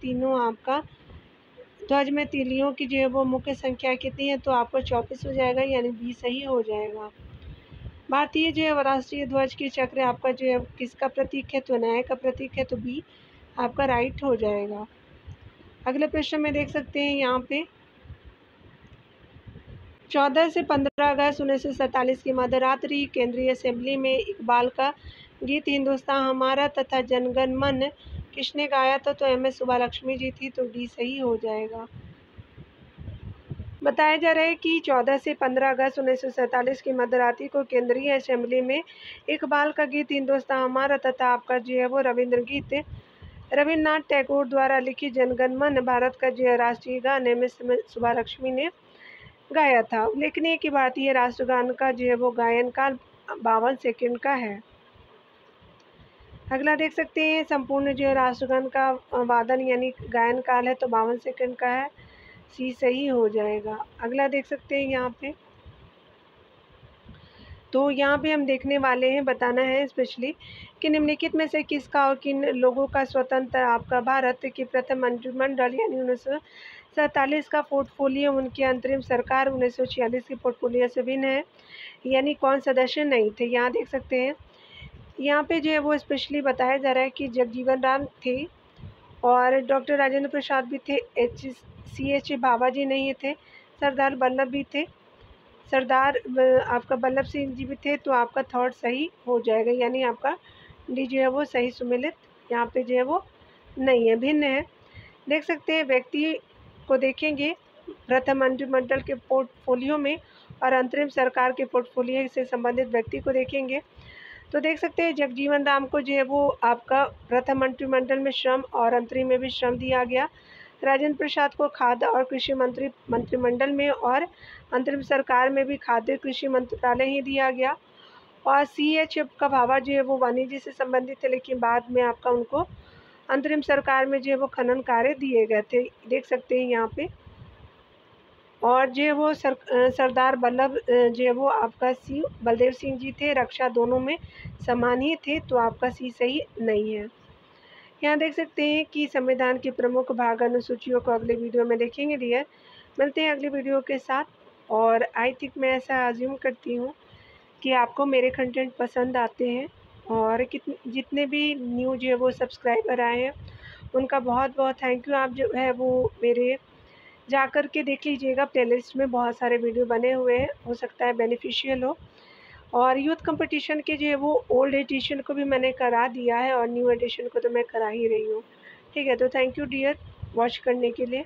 ध्वज में तिलियों की जो है वो मुख्य संख्या कितनी है? तो आपको 24 हो जाएगा, यानी बी सही हो जाएगा। भारतीय जो है राष्ट्रीय ध्वज की चक्र आपका जो है किसका प्रतीक है? तो न्याय का प्रतीक है, तो बी आपका राइट हो जाएगा। अगले प्रश्न में देख सकते हैं यहाँ पे 14 से 15 अगस्त 1947 की मध्यरात्रि केंद्रीय असेंबली में इकबाल का गीत हिंदुस्तान हमारा तथा जनगण मन किसने गाया था? तो एम एस सुब्बालक्ष्मी जी थी, तो डी सही हो जाएगा। बताया जा रहा है कि 14 से 15 अगस्त 1947 की मध्यरात्रि को केंद्रीय असेंबली में इकबाल का गीत हिंदुस्तान हमारा तथा आपका जो है वो रविन्द्रनाथ टैगोर द्वारा लिखी जनगण मन भारत का जो राष्ट्रीय गान एम एस सुब्बालक्ष्मी ने गाया था। उल्लेखनीय कि भारतीय राष्ट्रगान का जो है वो गायन काल 52 सेकंड का है। अगला देख सकते हैं संपूर्ण जो राष्ट्रगान का वादन यानी गायन काल है, तो 52 सेकंड का है, सी सही हो जाएगा। अगला देख सकते हैं यहाँ पे, तो यहाँ पे हम देखने वाले हैं, बताना है स्पेशली कि निम्नलिखित में से किसका और किन लोगों का स्वतंत्र आपका भारत की प्रथम मंत्रिमंडल यानी 1947 का पोर्टफोलियो उनकी अंतरिम सरकार 1946 की पोर्टफोलियो से भिन्न है, यानी कौन सदस्य नहीं थे। यहाँ देख सकते हैं, यहाँ पे जो है वो स्पेशली बताया जा रहा है कि जगजीवन राम थे और डॉक्टर राजेंद्र प्रसाद भी थे, CH बाबाजी नहीं थे, सरदार वल्लभ भी थे, सरदार आपका वल्लभ सिंह जी भी थे, तो आपका थर्ड सही हो जाएगा, यानी आपका डी जो है वो सही सुमेलित यहाँ पे जो है वो नहीं है, भिन्न है। देख सकते हैं व्यक्ति को देखेंगे प्रथम मंत्रिमंडल के पोर्टफोलियो में और अंतरिम सरकार के पोर्टफोलियो से संबंधित व्यक्ति को देखेंगे, तो देख सकते हैं जगजीवन राम को जो है वो आपका प्रथम मंत्रिमंडल में श्रम और अंतरिम में भी श्रम दिया गया। राजेंद्र प्रसाद को खाद्य और कृषि मंत्रिमंडल में और अंतरिम सरकार में भी खाद्य कृषि मंत्रालय ही दिया गया। और CH का भावा जो है वो वाणिज्य से संबंधित है, लेकिन बाद में आपका उनको अंतरिम सरकार में जो है वो खनन कार्य दिए गए थे, देख सकते हैं यहाँ पे। और जो है वो सरदार वल्लभ जो है वो आपका सी बलदेव सिंह जी थे, रक्षा दोनों में समान ही थे, तो आपका सी सही नहीं है। यहाँ देख सकते हैं कि संविधान की प्रमुख भाग अनुसूचियों को अगले वीडियो में देखेंगे डियर। मिलते हैं अगले वीडियो के साथ। और आई थिंक मैं ऐसा अज्यूम करती हूँ कि आपको मेरे कंटेंट पसंद आते हैं, और जितने भी न्यू जो है वो सब्सक्राइबर आए हैं उनका बहुत बहुत थैंक यू। आप जो है वो मेरे जा कर के देख लीजिएगा, प्लेलिस्ट में बहुत सारे वीडियो बने हुए हैं, हो सकता है बेनिफिशियल हो। और यूथ कंपटीशन के जो है वो ओल्ड एडिशन को भी मैंने करा दिया है, और न्यू एडिशन को तो मैं करा ही रही हूँ। ठीक है, तो थैंक यू डियर वॉच करने के लिए।